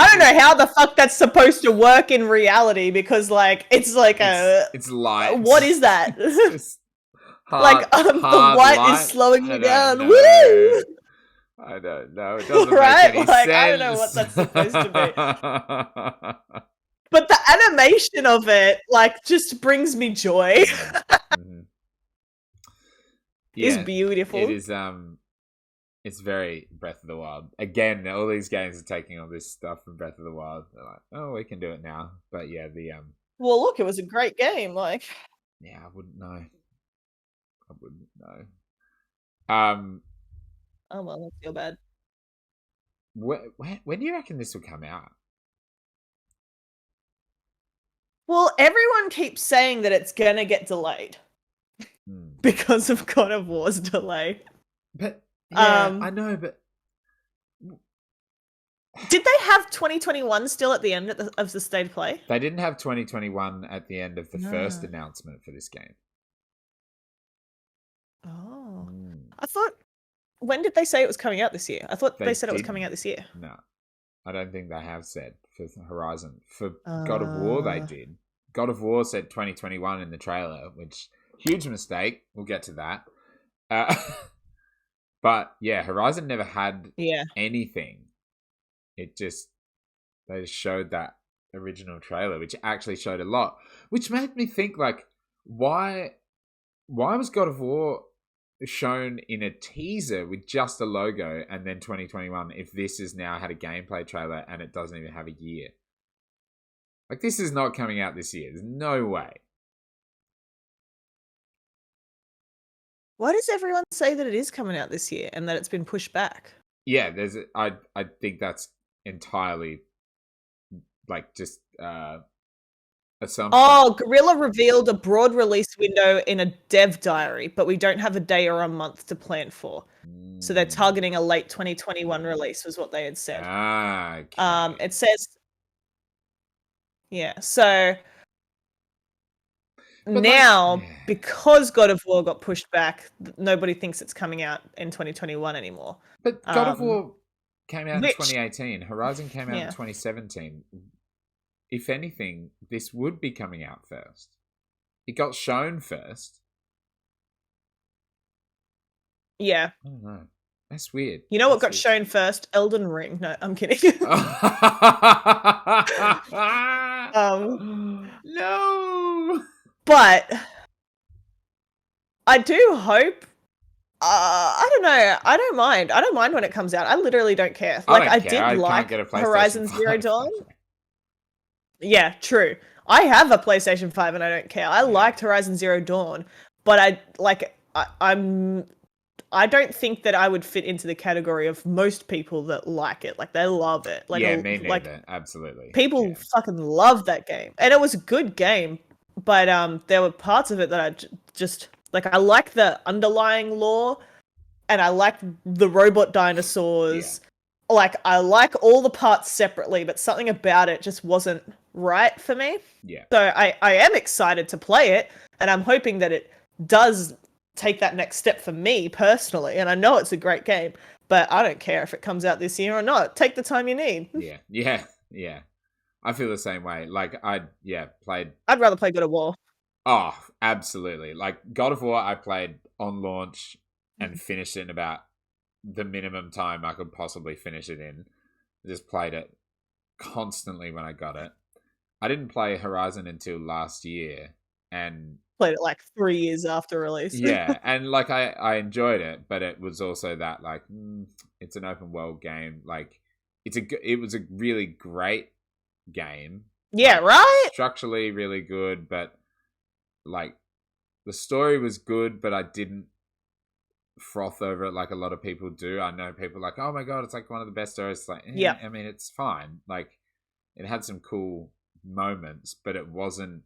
B: don't know how the fuck that's supposed to work in reality because like it's like
A: it's light.
B: What is that?
A: Hard,
B: the light is slowing me down.
A: Know.
B: Woo!
A: I don't know. It doesn't
B: right?
A: make any sense.
B: I don't know what that's supposed to be. But the animation of it, just brings me joy. It's beautiful.
A: It is. It's very Breath of the Wild. Again, all these games are taking all this stuff from Breath of the Wild. They're like, oh, we can do it now. But yeah,
B: Well, look, it was a great game.
A: Yeah, I wouldn't know. I wouldn't know.
B: Oh well, that's feel bad.
A: When do you reckon this will come out?
B: Well, everyone keeps saying that it's gonna get delayed because of God of War's delay.
A: But yeah,
B: Um,
A: I know, but
B: Did they have 2021 still at the end of the state of play?
A: they didn't have 2021 at the end of the first
B: No.
A: announcement for this game.
B: Oh.
A: Mm.
B: I thought. When did they say it was coming out this year? I thought they said it was
A: didn't.
B: coming out this year.
A: No, I don't think they have said for Horizon. For God of War, they did. God of War said 2021 in the trailer, which huge mistake. We'll get to that. But yeah, Horizon never had anything. It just they just showed that original trailer, which actually showed a lot, which made me think like, why was God of War shown in a teaser with just a logo and then 2021 if this has now had a gameplay trailer and it doesn't even have a year? Like, this is not coming out this year. There's no way.
B: Why does everyone say that it is coming out this year and that it's been pushed back?
A: Yeah, I think that's entirely like just assumption.
B: Oh, Guerrilla revealed a broad release window in a dev diary, but we don't have a day or a month to plan for. So they're targeting a late 2021 release, was what they had said.
A: Okay.
B: It says, yeah. So
A: But
B: now, because God of War got pushed back, nobody thinks it's coming out in 2021 anymore.
A: But God of War came out in 2018. Horizon came out in 2017. If anything, this would be coming out first. It got shown first.
B: Yeah.
A: I don't know. That's weird.
B: You know what got shown first? Elden Ring. No, I'm kidding.
A: No.
B: But I do hope. I don't know. I don't mind. I don't mind when it comes out. I literally don't care. Like, I did like Horizon Zero Dawn. Yeah, true. I have a PlayStation 5 and I don't care. I liked Horizon Zero Dawn, but I don't think that I would fit into the category of most people that like it. Like, they love it. Like,
A: yeah, me neither. Absolutely.
B: People fucking love that game. And it was a good game, but there were parts of it that I just like. I like the underlying lore, and I like the robot dinosaurs. Like, I like all the parts separately, but something about it just wasn't right for me.
A: Yeah.
B: So I am excited to play it, and I'm hoping that it does take that next step for me personally. And I know it's a great game, but I don't care if it comes out this year or not. Take the time you need.
A: Yeah. I feel the same way. Like, played.
B: I'd rather play God of War.
A: Oh, absolutely. Like, God of War, I played on launch and finished it in about the minimum time I could possibly finish it in. Just played it constantly when I got it. I didn't play Horizon until last year, and
B: played it like 3 years after release.
A: Yeah, and like I enjoyed it, but it was also that like it's an open world game. Like it was a really great game.
B: Yeah,
A: like,
B: right?
A: Structurally really good, but like the story was good, but I didn't froth over it like a lot of people do. I know people like, oh my god, it's like one of the best stories. It's like, I mean, it's fine. Like, it had some cool moments, but it wasn't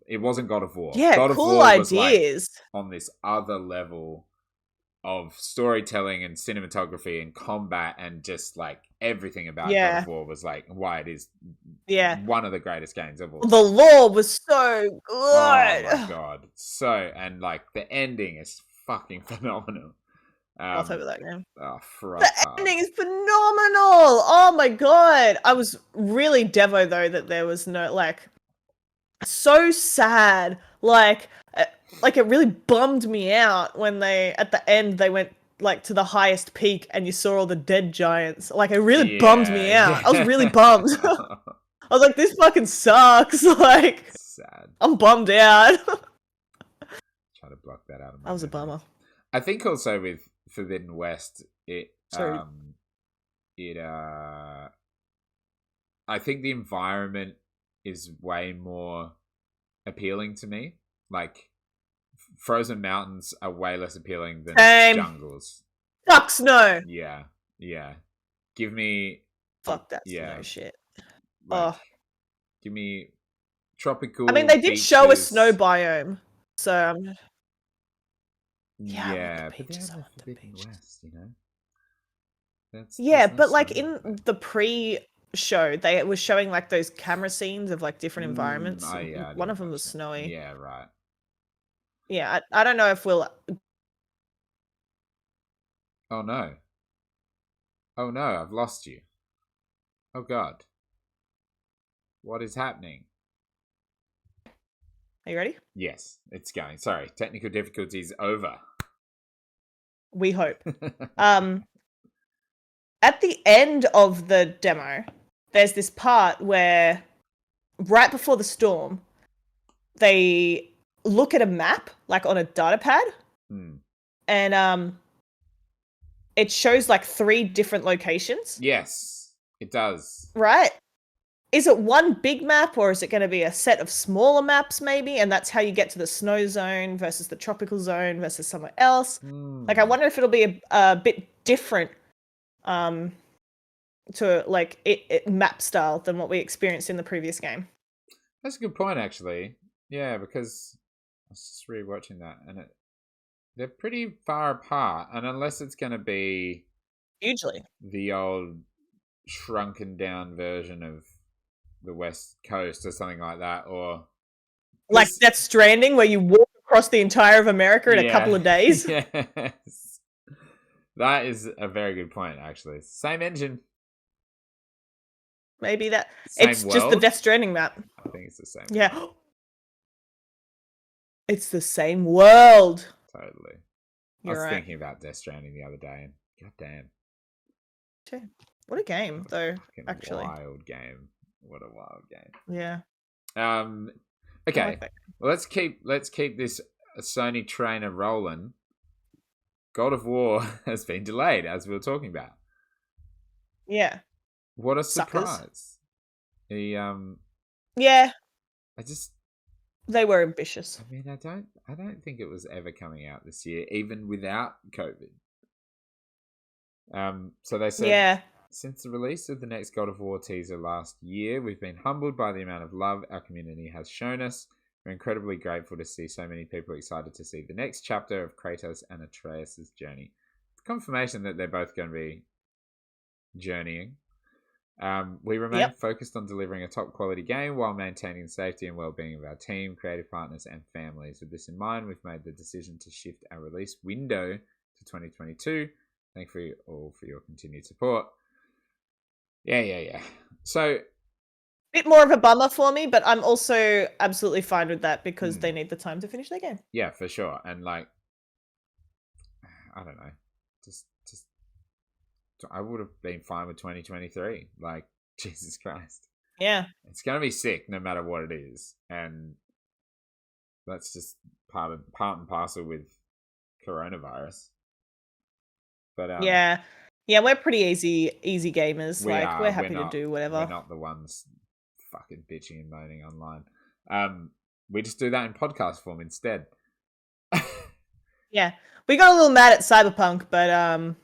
A: God of War.
B: Yeah,
A: God
B: cool
A: of War
B: ideas.
A: Was like on this other level of storytelling and cinematography and combat and just like everything about God of War was like why it is one of the greatest games of all time.
B: The lore was so good.
A: Oh my god. And like the ending is fucking phenomenal.
B: I'll talk about that game.
A: The
B: ending is phenomenal. Oh my god. I was really devo though that there was no like so sad. Like it really bummed me out when they at the end they went like to the highest peak and you saw all the dead giants. Like, it really bummed me out. I was really bummed. I was like, this fucking sucks. Like,
A: sad.
B: I'm bummed out.
A: Try to block that out of my
B: That was a bummer.
A: I think also with Forbidden West, I think the environment is way more appealing to me. Like, frozen mountains are way less appealing than
B: Same.
A: jungles.
B: Fuck snow.
A: Yeah, yeah. Give me,
B: Fuck that
A: yeah,
B: snow shit.
A: like,
B: Oh.
A: give me tropical.
B: I mean, they did show a
A: beaches.
B: snow biome, so yeah, I want
A: Yeah,
B: the
A: but they're
B: beaches. I
A: the
B: want the
A: Forbidden
B: beaches.
A: West, you know.
B: Yeah,
A: There's no
B: but like
A: snow
B: in
A: there.
B: the pre-show, they was showing like those camera scenes of like different environments.
A: Oh yeah, I
B: One
A: didn't
B: of them was
A: watch that.
B: snowy.
A: Yeah, right.
B: Yeah, I don't know if we'll.
A: Oh no. Oh no, I've lost you. Oh god. What is happening?
B: Are you ready?
A: Yes, it's going. Sorry, technical difficulties over.
B: We hope. At the end of the demo, there's this part where right before the storm, they look at a map like on a data pad, and it shows like 3 different locations.
A: Yes, it does.
B: Right? Is it one big map, or is it going to be a set of smaller maps maybe, and that's how you get to the snow zone versus the tropical zone versus somewhere else? Like, I wonder if it'll be a bit different to like it map style than what we experienced in the previous game.
A: That's a good point, actually. Yeah, because I was just rewatching that, and they're pretty far apart, and unless it's going to be
B: Hugely.
A: the old shrunken down version of the West Coast or something like that, or
B: Like Death Stranding, where you walk across the entire of America in a couple of days.
A: Yes. That is a very good point, actually. Same engine.
B: Maybe that.
A: Same
B: It's
A: world.
B: just the Death Stranding map.
A: I think it's the same.
B: Yeah. World. It's the same world.
A: Totally.
B: You're
A: I was
B: right.
A: thinking about Death Stranding the other day, and goddamn.
B: What a game, though. Actually,
A: wild game. What a wild game.
B: Yeah.
A: Okay.
B: Like that.
A: Well, let's keep this Sony trainer rolling. God of War has been delayed, as we were talking about.
B: Yeah.
A: What a
B: Suckers.
A: surprise!
B: Yeah.
A: They
B: were ambitious.
A: I mean, I don't think it was ever coming out this year, even without COVID. So they said,
B: Yeah.
A: Since the release of the next God of War teaser last year, we've been humbled by the amount of love our community has shown us. We're incredibly grateful to see so many people excited to see the next chapter of Kratos and Atreus' journey. It's confirmation that they're both going to be journeying. We remain focused on delivering a top quality game while maintaining the safety and well-being of our team, creative partners, and families. With this in mind, we've made the decision to shift our release window to 2022. Thank you all for your continued support. Yeah. So,
B: bit more of a bummer for me, but I'm also absolutely fine with that because they need the time to finish their game.
A: Yeah, for sure. And like, I don't know, just I would have been fine with 2023. Like, Jesus Christ.
B: Yeah.
A: It's going to be sick no matter what it is. And that's just part and parcel with coronavirus. But
B: yeah, we're pretty easy gamers. We're happy to do whatever.
A: We're not the ones fucking bitching and moaning online. We just do that in podcast form instead.
B: Yeah. We got a little mad at Cyberpunk, but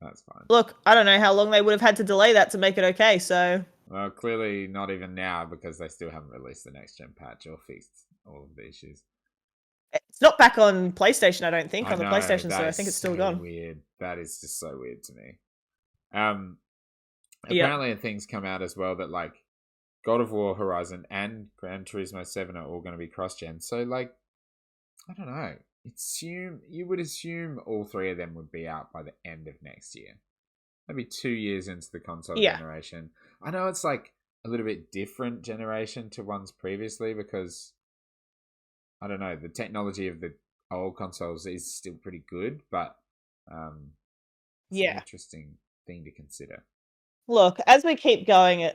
A: that's fine.
B: Look, I don't know how long they would have had to delay that to make it okay, so...
A: Well, clearly not even now, because they still haven't released the next-gen patch or fixed all of the issues.
B: It's not back on PlayStation, I don't think, on the PlayStation Store. I think it's still gone.
A: Weird. That is just so weird to me. Apparently things come out as well that, like, God of War, Horizon, and Gran Turismo 7 are all going to be cross-gen. So, like, I don't know. You would assume all 3 of them would be out by the end of next year. Maybe 2 years into the console generation. I know it's like a little bit different generation to ones previously because, I don't know, the technology of the old consoles is still pretty good, but it's an interesting thing to consider.
B: Look, as we keep going,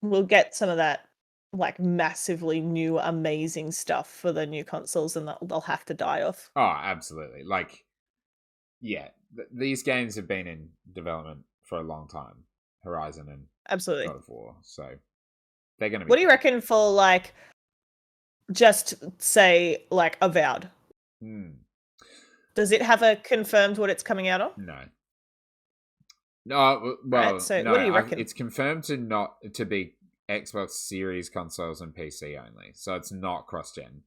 B: we'll get some of that like massively new, amazing stuff for the new consoles, and they'll have to die off.
A: Oh, absolutely. Like, yeah, these games have been in development for a long time. Horizon and
B: absolutely
A: God of War. So they're going to be.
B: What do you reckon for like just say like Avowed? Does it have a confirmed what it's coming out on?
A: No. No, well,
B: Right, so
A: no.
B: what do you reckon?
A: It's confirmed to be Xbox Series consoles and PC only, so it's not cross-gen.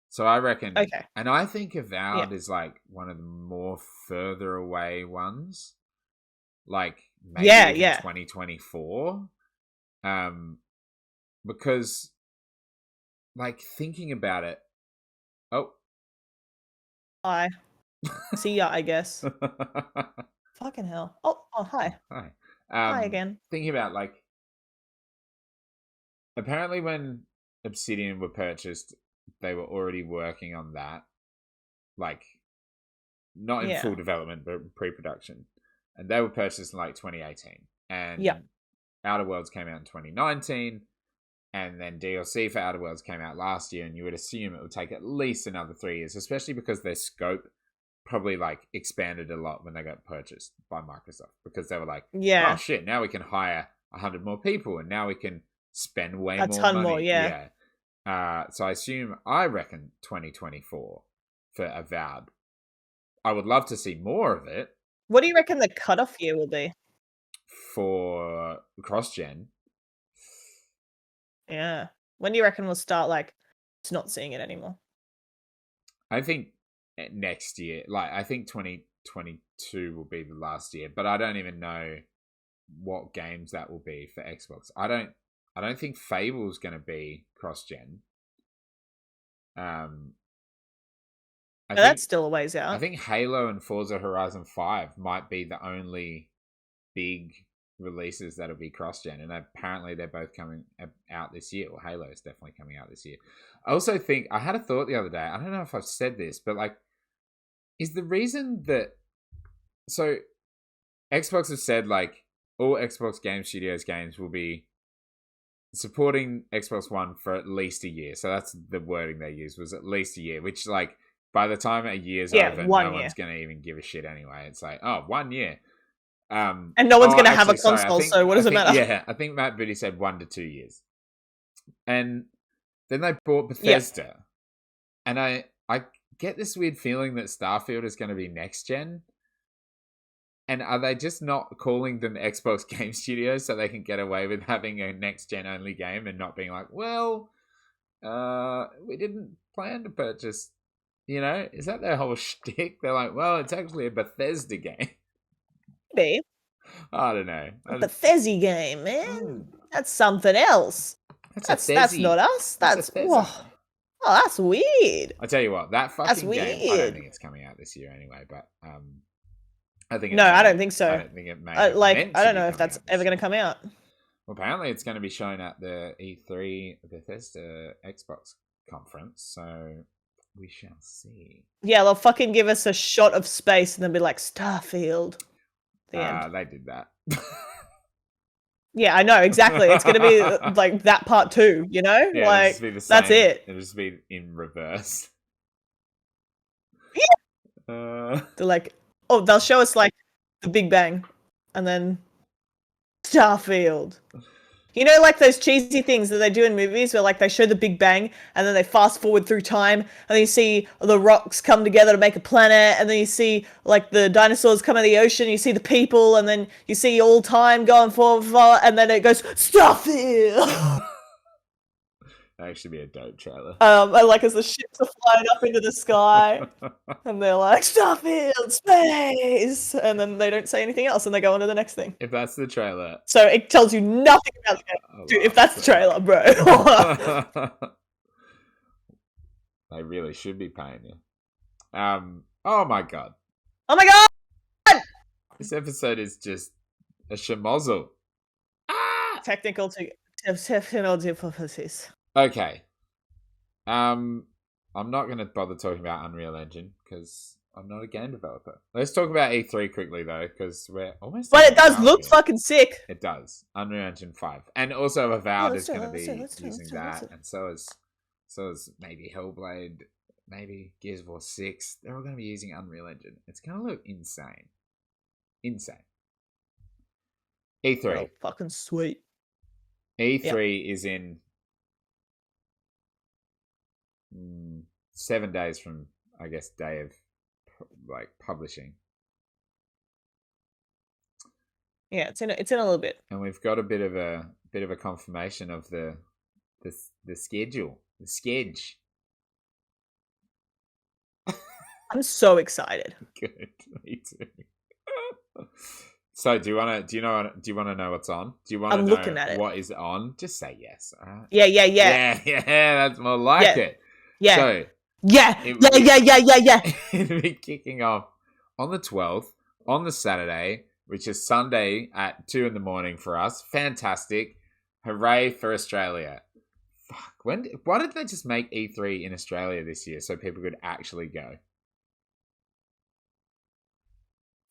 A: So I reckon,
B: Okay.
A: and I think Avowed is like one of the more further away ones, like maybe even 2024, because like thinking about it. Oh,
B: Hi. See ya, I guess. Fucking hell. Oh, hi.
A: Hi.
B: Hi again.
A: Thinking about like, apparently when Obsidian were purchased, they were already working on that, like not in full development but pre-production, and they were purchased in like 2018, and Outer Worlds came out in 2019, and then DLC for Outer Worlds came out last year, and you would assume it would take at least another 3 years, especially because their scope probably like expanded a lot when they got purchased by Microsoft, because they were like, oh shit, now we can hire 100 more people, and now we can spend way more money. So I reckon 2024 for Avowed. I would love to see more of it.
B: What do you reckon the cutoff year will be
A: for cross-gen?
B: Yeah. When do you reckon we'll start like just not seeing it anymore?
A: I think next year. Like I think 2022 will be the last year, but I don't even know what games that will be for Xbox. I don't think Fable's going to be cross-gen.
B: That's still a ways out.
A: I think Halo and Forza Horizon 5 might be the only big releases that'll be cross-gen, and apparently they're both coming out this year. Well, Halo is definitely coming out this year. I also think, I had a thought the other day, I don't know if I've said this, but like, is the reason that, so Xbox have said like all Xbox Game Studios games will be supporting Xbox One for at least a year. So that's the wording they used, was at least a year, which like by the time a year's over, no one's going to even give a shit anyway. It's like, oh, 1 year.
B: And no one's going to have a console, so what does it matter?
A: Yeah, I think Matt Booty said 1 to 2 years. And then they bought Bethesda. And I get this weird feeling that Starfield is going to be next gen. And are they just not calling them Xbox Game Studios so they can get away with having a next gen only game and not being like, well, we didn't plan to purchase, is that their whole shtick? They're like, well, it's actually a Bethesda game.
B: Maybe.
A: I don't know.
B: A Bethesda game, man. That's something else. That's not us. That's oh, that's weird.
A: I tell you what, that fucking game. I don't think it's coming out this year anyway. But I think
B: I don't think so.
A: I don't think it may.
B: I don't know if that's ever going to come out.
A: Well, apparently it's going to be shown at the E3 Bethesda Xbox conference, so we shall see. Yeah,
B: they'll fucking give us a shot of space and then be like Starfield.
A: They did that.
B: Yeah, I know, exactly. It's going to be like that part 2,
A: Yeah,
B: like that's it.
A: It'll just be in reverse.
B: Yeah. They're like, oh, they'll show us like the Big Bang and then Starfield. Like those cheesy things that they do in movies where like they show the Big Bang and then they fast forward through time and then you see the rocks come together to make a planet and then you see like the dinosaurs come out of the ocean, you see the people and then you see all time going forward and then it goes Starfield.
A: That actually be a dope trailer.
B: And like as the ships are flying up into the sky and they're like Starfield space and then they don't say anything else and they go on to the next thing.
A: If that's the trailer,
B: so it tells you nothing about the game. Dude, if that's the trailer, bro.
A: They really should be paying you. Oh my god. This episode is just a schmozzle.
B: Technical difficulties.
A: Okay. I'm not going to bother talking about Unreal Engine because I'm not a game developer. Let's talk about E3 quickly though, because we're almost.
B: But it does look fucking sick.
A: It does. Unreal Engine 5, and also Avowed is going to be using that, and so is maybe Hellblade, maybe Gears of War 6. They're all going to be using Unreal Engine. It's going to look insane. E3.
B: Oh, fucking sweet.
A: E3 is in 7 days from, I guess, day of like publishing.
B: Yeah, it's in a little bit.
A: And we've got a bit of a confirmation of the schedule, the sketch.
B: I'm so excited.
A: Good, me too. So, do you want to know what's on? Do you want to
B: I'm
A: know
B: looking at it.
A: what is on? Just say yes. All right?
B: Yeah.
A: Yeah. That's more like it.
B: Yeah.
A: So,
B: yeah.
A: It'll be kicking off on the 12th, on the Saturday, which is Sunday at 2 a.m. for us. Fantastic. Hooray for Australia. Fuck. Why did they just make E3 in Australia this year so people could actually go?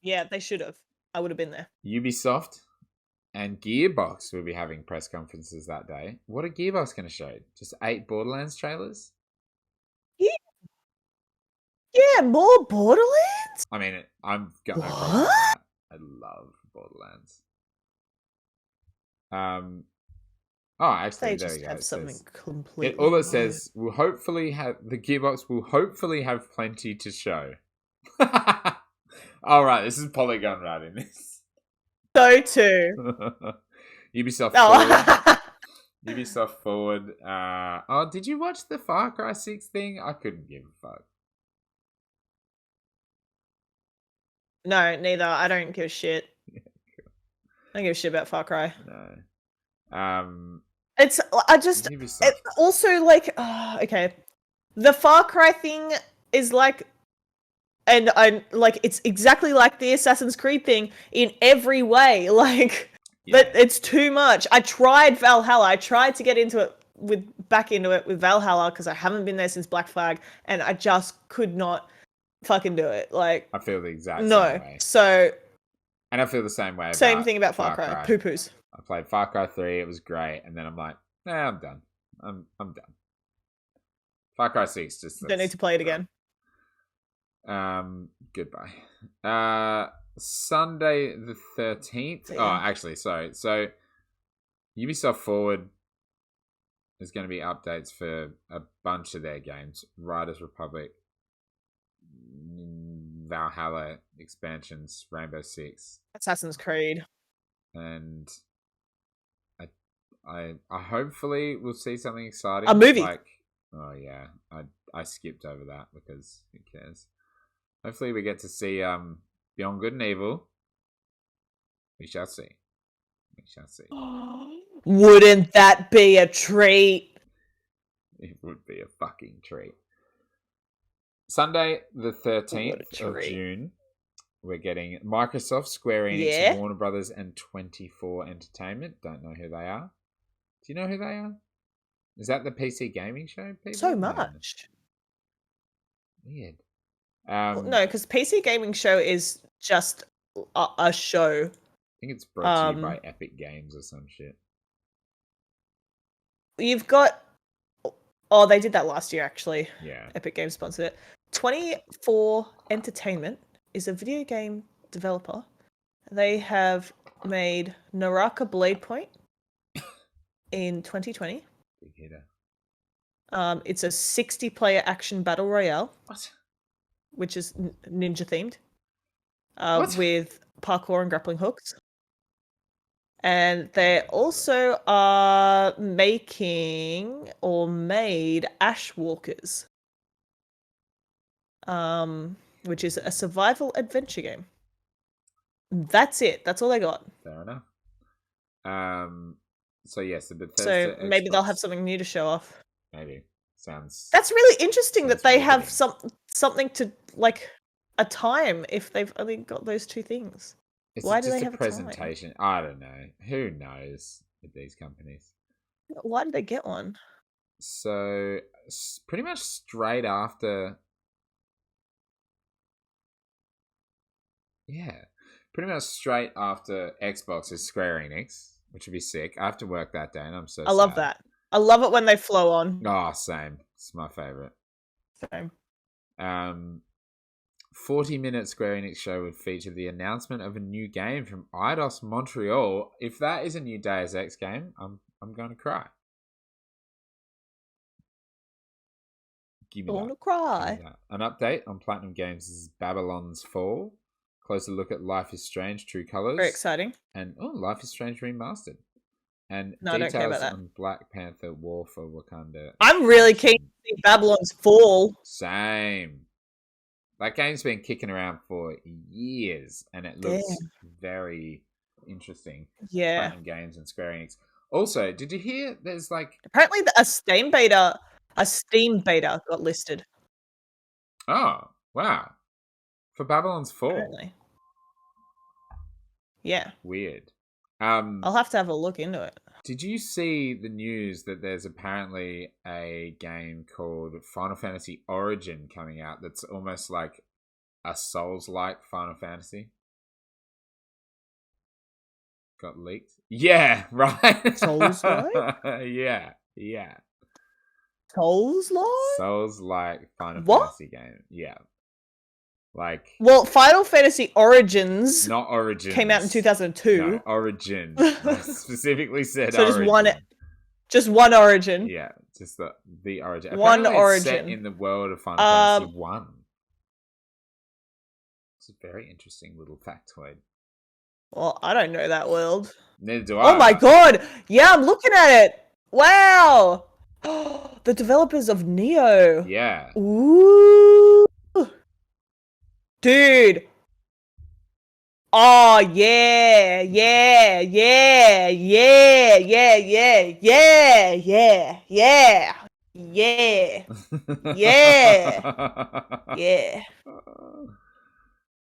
B: Yeah, they should have. I would have been there.
A: Ubisoft and Gearbox will be having press conferences that day. What are Gearbox going to show? Just 8 Borderlands trailers?
B: Yeah, more Borderlands?
A: I mean, I've got no problem with
B: What?
A: that. I love Borderlands. Actually,
B: They
A: there
B: just
A: we go.
B: have
A: It
B: something
A: says,
B: completely.
A: all it
B: new.
A: says, will hopefully have the Gearbox will hopefully have plenty to show. All right, this is Polygon writing this.
B: So too.
A: Ubisoft
B: Oh.
A: Forward. Ubisoft Forward. Did you watch the Far Cry 6 thing? I couldn't give a fuck.
B: No, neither. I don't give a shit. I don't give a shit about Far Cry.
A: No.
B: It's also like okay. The Far Cry thing is like, and I like, it's exactly like the Assassin's Creed thing in every way. Like, but it's too much. I tried Valhalla. I tried to get back into it with Valhalla because I haven't been there since Black Flag, and I just could not fucking do it. Like,
A: I feel the exact same way.
B: So,
A: and I feel the same way.
B: Same thing about Far Cry. Poo poos.
A: I played Far Cry 3. It was great, and then I'm like, nah, I'm done. I'm done. Far Cry 6 just
B: don't need to play it again.
A: Goodbye. Sunday the 13th.
B: Yeah.
A: Oh, actually, sorry. So Ubisoft Forward is going to be updates for a bunch of their games. Riders Republic, Valhalla expansions, Rainbow Six,
B: Assassin's Creed,
A: and I hopefully we'll see something exciting.
B: A movie.
A: I skipped over that because who cares? Hopefully we get to see Beyond Good and Evil. We shall see.
B: Wouldn't that be a treat?
A: It would be a fucking treat. Sunday the 13th of June, we're getting Microsoft, Square Enix, Warner Brothers, and 24 Entertainment. Don't know who they are. Do you know who they are? Is that the PC gaming show? People?
B: So much.
A: Weird.
B: No, because PC gaming show is just a show.
A: I think it's brought to you by Epic Games or some shit.
B: You've got... Oh, they did that last year, actually.
A: Yeah.
B: Epic Games sponsored it. 24 Entertainment is a video game developer. They have made Naraka Blade Point in 2020.
A: Big hitter.
B: It's a 60-player action battle royale.
A: What?
B: Which is ninja themed. With parkour and grappling hooks. And they also are making or made Ashwalkers. Which is a survival adventure game. That's it. That's all they got.
A: Fair enough. So yes, the Bethesda.
B: So maybe
A: Xbox,
B: they'll have something new to show off.
A: Maybe. Sounds.
B: That's really interesting that they have
A: riveting.
B: something to, like, a time if they've only got those two things. Why do they have a
A: presentation? I don't know. Who knows with these companies?
B: Why did they get one?
A: So pretty much straight after. Yeah, pretty much straight after Xbox is Square Enix, which would be sick. I have to work that day, and I'm so.
B: I love that. I love it when they flow on.
A: Oh, same. It's my favorite.
B: Same.
A: 40-minute Square Enix show would feature the announcement of a new game from Eidos Montreal. If that is a new Deus Ex game, I'm going to cry. Give me
B: Gonna
A: that.
B: cry.
A: An update on Platinum Games' Babylon's Fall. Closer look at Life is Strange, True Colors.
B: Very exciting.
A: And Life is Strange Remastered. And
B: No, I don't care about
A: details
B: that.
A: on Black Panther War for Wakanda.
B: I'm really keen to see Babylon's Fall.
A: Same. That game's been kicking around for years, and it looks very interesting.
B: Yeah.
A: Platinum Games and Square Enix. Also, did you hear there's like...
B: Apparently a Steam beta got listed.
A: Oh, wow. For Babylon's Fall.
B: Apparently. Yeah.
A: Weird.
B: I'll have to have a look into it.
A: Did you see the news that there's apparently a game called Final Fantasy Origin coming out that's almost like a Souls-like Final Fantasy? Got leaked? Yeah, right.
B: Souls-like?
A: yeah.
B: Souls-like?
A: Souls-like Final
B: What?
A: Fantasy game. Yeah. Like...
B: Well, Final Fantasy Origins...
A: Not Origins.
B: Came out in 2002.
A: No, Origin. I specifically said
B: so
A: Origin.
B: Just one Origin.
A: Yeah, just the Origin.
B: One
A: Apparently
B: Origin.
A: It's set in the world of Final Fantasy 1. It's a very interesting little factoid.
B: Well, I don't know that world.
A: Neither do I.
B: Oh my god! Yeah, I'm looking at it! Wow! The developers of Neo.
A: Yeah.
B: Ooh. Dude. Oh, yeah. Yeah. Yeah. Yeah. Yeah. Yeah. Yeah. Yeah. Yeah. Yeah. Yeah. Yeah.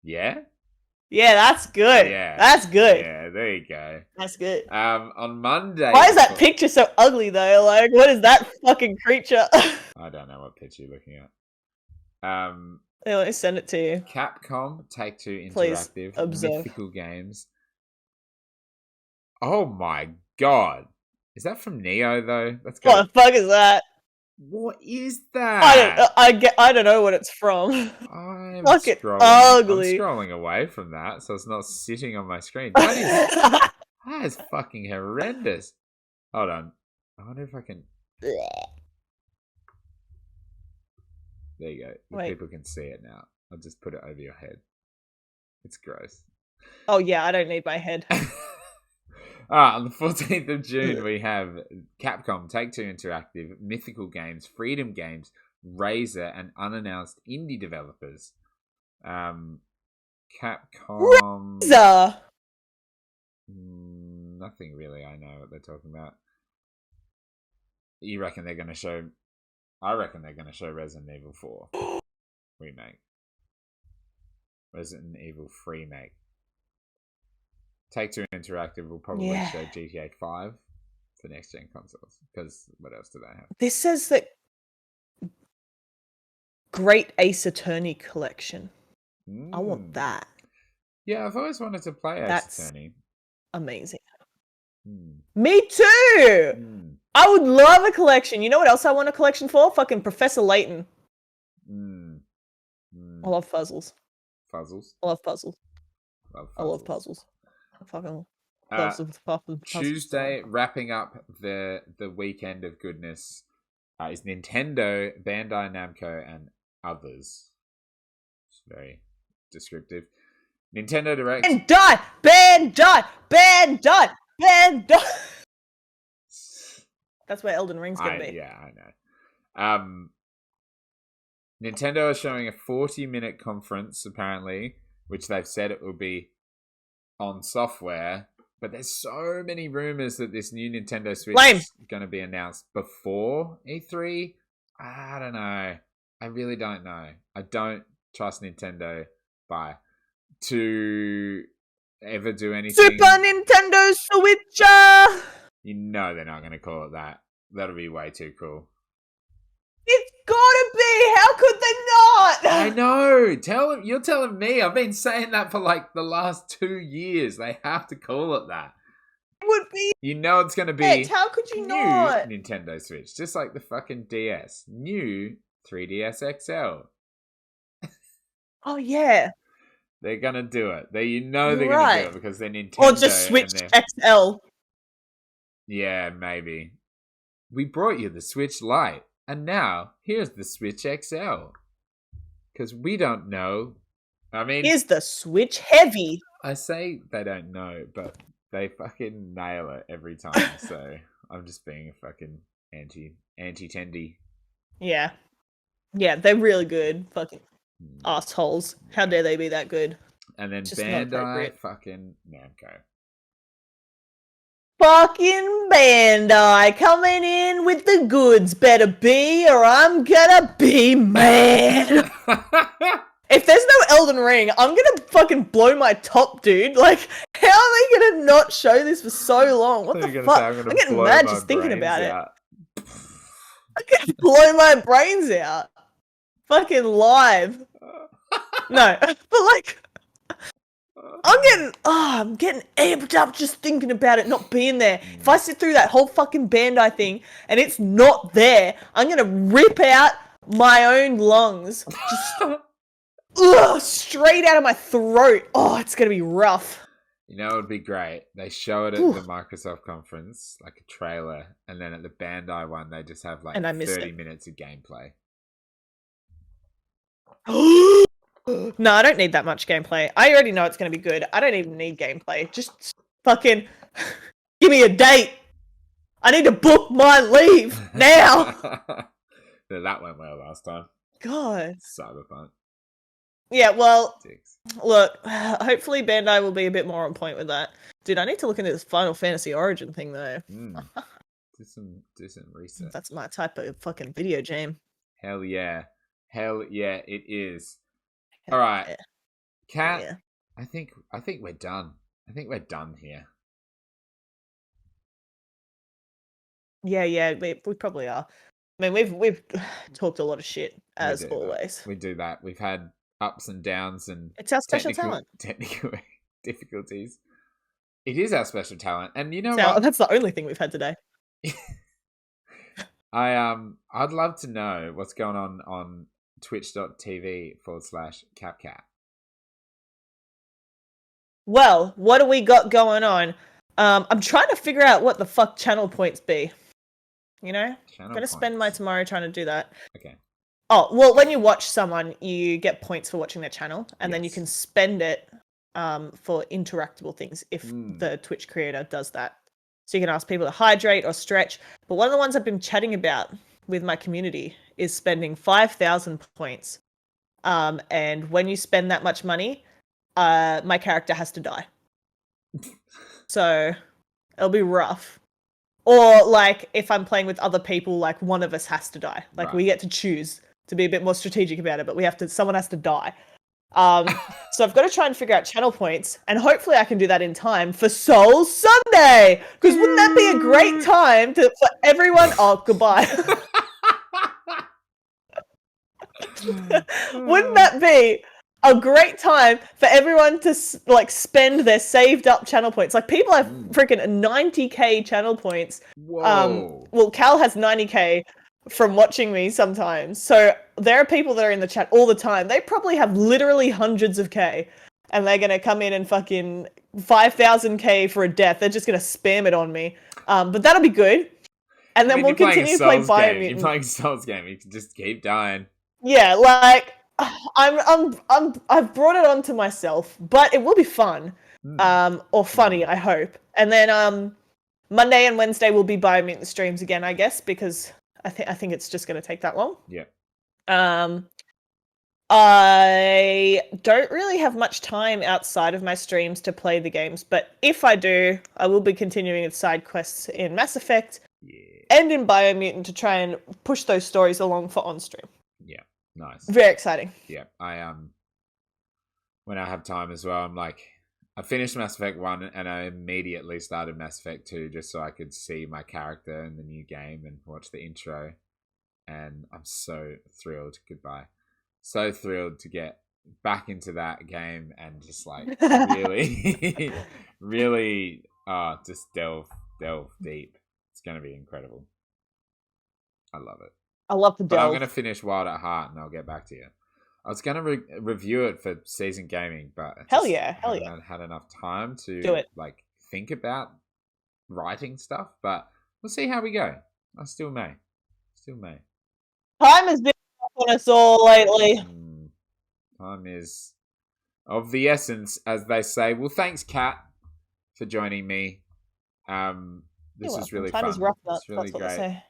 A: Yeah?
B: Yeah, that's good.
A: Yeah.
B: That's good.
A: Yeah, there you go.
B: That's good.
A: On Monday...
B: Why is that picture so ugly, though? Like, what is that fucking creature?
A: I don't know what picture you're looking at.
B: Yeah, let me send it to you.
A: Capcom, Take-Two
B: Please
A: Interactive,
B: observe.
A: Mythical Games. Oh my god. Is that from Neo, though? Let's go.
B: What the fuck is that?
A: What is that?
B: I don't know what it's from.
A: I'm
B: Fucking
A: scrolling.
B: ugly.
A: I'm scrolling away from that, so it's not sitting on my screen. That is fucking horrendous. Hold on. I wonder if I can... There you go. The people can see it now. I'll just put it over your head. It's gross.
B: Oh yeah, I don't need my head.
A: On the 14th of June, we have Capcom, Take-Two Interactive, Mythical Games, Freedom Games, Razer, and unannounced indie developers. Capcom...
B: Razer!
A: Nothing really I know what they're talking about. You reckon they're going to show... I reckon they're going to show Resident Evil 4 remake. Resident Evil remake. Take-Two Interactive will probably show GTA 5 for next-gen consoles. Because what else do they have?
B: This says that Great Ace Attorney Collection. I want that.
A: Yeah, I've always wanted to play Ace Attorney.
B: Amazing. Me too! I would love a collection. You know what else I want a collection for? Fucking Professor Layton. I love puzzles.
A: Puzzles?
B: I love puzzles. I love puzzles. I fucking love puzzles.
A: Tuesday, wrapping up the weekend of goodness, is Nintendo, Bandai Namco, and others. It's very descriptive. Nintendo Direct.
B: Bandai! That's where Elden Ring's gonna be.
A: Yeah, I know. Nintendo is showing a 40-minute conference, apparently, which they've said it will be on software. But there's so many rumors that this new Nintendo Switch is going to be announced before E3. I don't know. I really don't know. I don't trust Nintendo to ever do anything.
B: Super Nintendo Switcher!
A: You know they're not going to call it that. That'll be way too cool.
B: It's gotta be! How could they not?
A: I know! You're telling me. I've been saying that for like the last 2 years. They have to call it that.
B: It would be.
A: You know it's going to be.
B: How could you
A: new
B: not?
A: Nintendo Switch. Just like the fucking DS. New 3DS XL.
B: Oh, yeah.
A: They're going to do it. They're going to do it because they're Nintendo.
B: Or just Switch XL.
A: Yeah, maybe. We brought you the Switch Lite. And now, here's the Switch XL. Because we don't know. I mean,
B: Here's the Switch Heavy.
A: I say they don't know, but they fucking nail it every time. So I'm just being a fucking anti-tendy.
B: Yeah. Yeah, they're really good. Fucking assholes. How dare they be that good?
A: And then
B: Just not
A: Bandai
B: appropriate.
A: fucking Namco.
B: Fucking Bandai coming in with the goods, better be, or I'm gonna be mad. If there's no Elden Ring, I'm gonna fucking blow my top, dude. Like, how are they gonna not show this for so long? What the fuck? I'm getting mad just thinking about it. I'm gonna blow my brains out. Fucking live. No, but like, I'm getting amped up just thinking about it not being there. If I sit through that whole fucking Bandai thing and it's not there, I'm gonna rip out my own lungs. Just straight out of my throat. Oh, it's gonna be rough.
A: You know, it would be great. They show it at the Microsoft conference, like a trailer, and then at the Bandai one, they just have like 30 minutes of gameplay.
B: No, I don't need that much gameplay. I already know it's going to be good. I don't even need gameplay. Just fucking give me a date. I need to book my leave now.
A: That went well last time.
B: God.
A: Cyberpunk.
B: Yeah, well, look, hopefully Bandai will be a bit more on point with that. Dude, I need to look into this Final Fantasy Origin thing, though.
A: Do some research.
B: That's my type of fucking video game.
A: Hell yeah. Hell yeah, it is. All right, Kat. Yeah. I think we're done. I think we're done here.
B: Yeah, we probably are. I mean, we've talked a lot of shit as always.
A: We do that. We've had ups and downs, and
B: it's our special talent.
A: Technical difficulties. It is our special talent, and you know what?
B: That's the only thing we've had today.
A: I'd love to know what's going on twitch.tv/CapCat.
B: Well, what do we got going on? I'm trying to figure out what the fuck channel points be. You know? I'm going to spend my tomorrow trying to do that.
A: Okay.
B: Oh, well, when you watch someone, you get points for watching their channel, and then you can spend it for interactable things if the Twitch creator does that. So you can ask people to hydrate or stretch. But one of the ones I've been chatting about with my community is spending 5,000 points. And when you spend that much money, my character has to die. So it'll be rough. Or like if I'm playing with other people, like one of us has to die. Like we get to choose to be a bit more strategic about it, but someone has to die. So I've got to try and figure out channel points, and hopefully I can do that in time for Soul Sunday. Because wouldn't that be a great time for everyone? Oh, goodbye. Wouldn't that be a great time for everyone to like spend their saved up channel points? Like people have freaking 90k channel points.
A: Whoa.
B: Well, Cal has 90k from watching me sometimes. So there are people that are in the chat all the time. They probably have literally hundreds of K, and they're going to come in and fucking 5,000k for a death. They're just going to spam it on me. But that'll be good. And then we'll continue to play Biomutant.
A: You're playing Souls game. You can just keep dying.
B: Yeah, like I've brought it on to myself, but it will be fun. Or funny, I hope. And then Monday and Wednesday will be Biomutant streams again, I guess, because I think it's just going to take that long.
A: Yeah.
B: I don't really have much time outside of my streams to play the games, but if I do, I will be continuing with side quests in Mass Effect and in Biomutant to try and push those stories along for on stream.
A: Yeah, nice.
B: Very exciting.
A: Yeah, when I have time as well, I'm like, I finished Mass Effect 1 and I immediately started Mass Effect 2 just so I could see my character in the new game and watch the intro. And I'm so thrilled. Goodbye. So thrilled to get back into that game and just like really, really just delve deep. It's going to be incredible. I love it.
B: I love the delve.
A: But I'm going to finish Wild at Heart and I'll get back to you. I was going to review it for Season Gaming, but I haven't had enough time to
B: do it.
A: Like think about writing stuff. But we'll see how we go. I still may.
B: Time has been on us all lately.
A: Time is of the essence, as they say. Well, thanks, Kat, for joining me. This was really
B: Time
A: fun.
B: is rough,
A: It's really
B: that's what
A: great.
B: they say.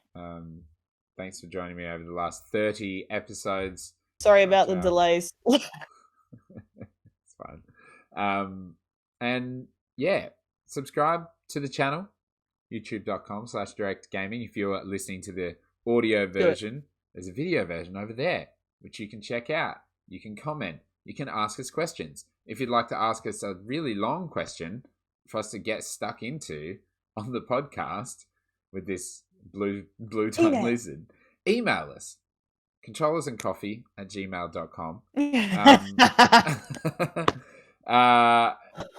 A: Thanks for joining me over the last 30 episodes.
B: Sorry about the delays.
A: It's fine. And yeah, subscribe to the channel, youtube.com/directgaming. If you're listening to the audio version, there's a video version over there, which you can check out. You can comment. You can ask us questions. If you'd like to ask us a really long question for us to get stuck into on the podcast with this blue tongue lizard, email us. controllersandcoffee@gmail.com.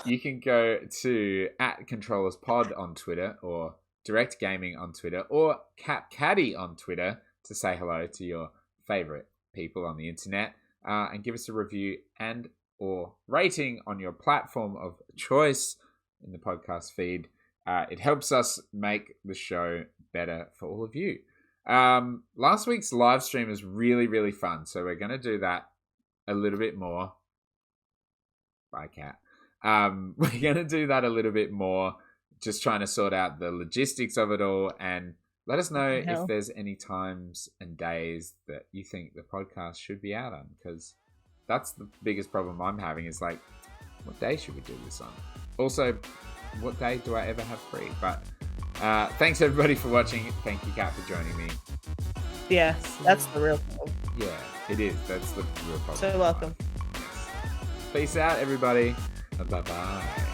A: You can go to @controllerspod on Twitter, or Direct Gaming on Twitter, or CapCaddy on Twitter to say hello to your favorite people on the internet, and give us a review and or rating on your platform of choice in the podcast feed. It helps us make the show better for all of you. Last week's live stream was really, really fun, so we're going to do that a little bit more. Bye, Cat. We're going to do that a little bit more, just trying to sort out the logistics of it all, and let us know if there's any times and days that you think the podcast should be out on, because that's the biggest problem I'm having, is like, what day should we do this on? Also, what day do I ever have free? But thanks everybody for watching. Thank you, Kat, for joining me.
B: Yeah, that's the real problem.
A: Yeah, it is. That's the real problem.
B: So welcome.
A: Yes. Peace out, everybody. Bye-bye.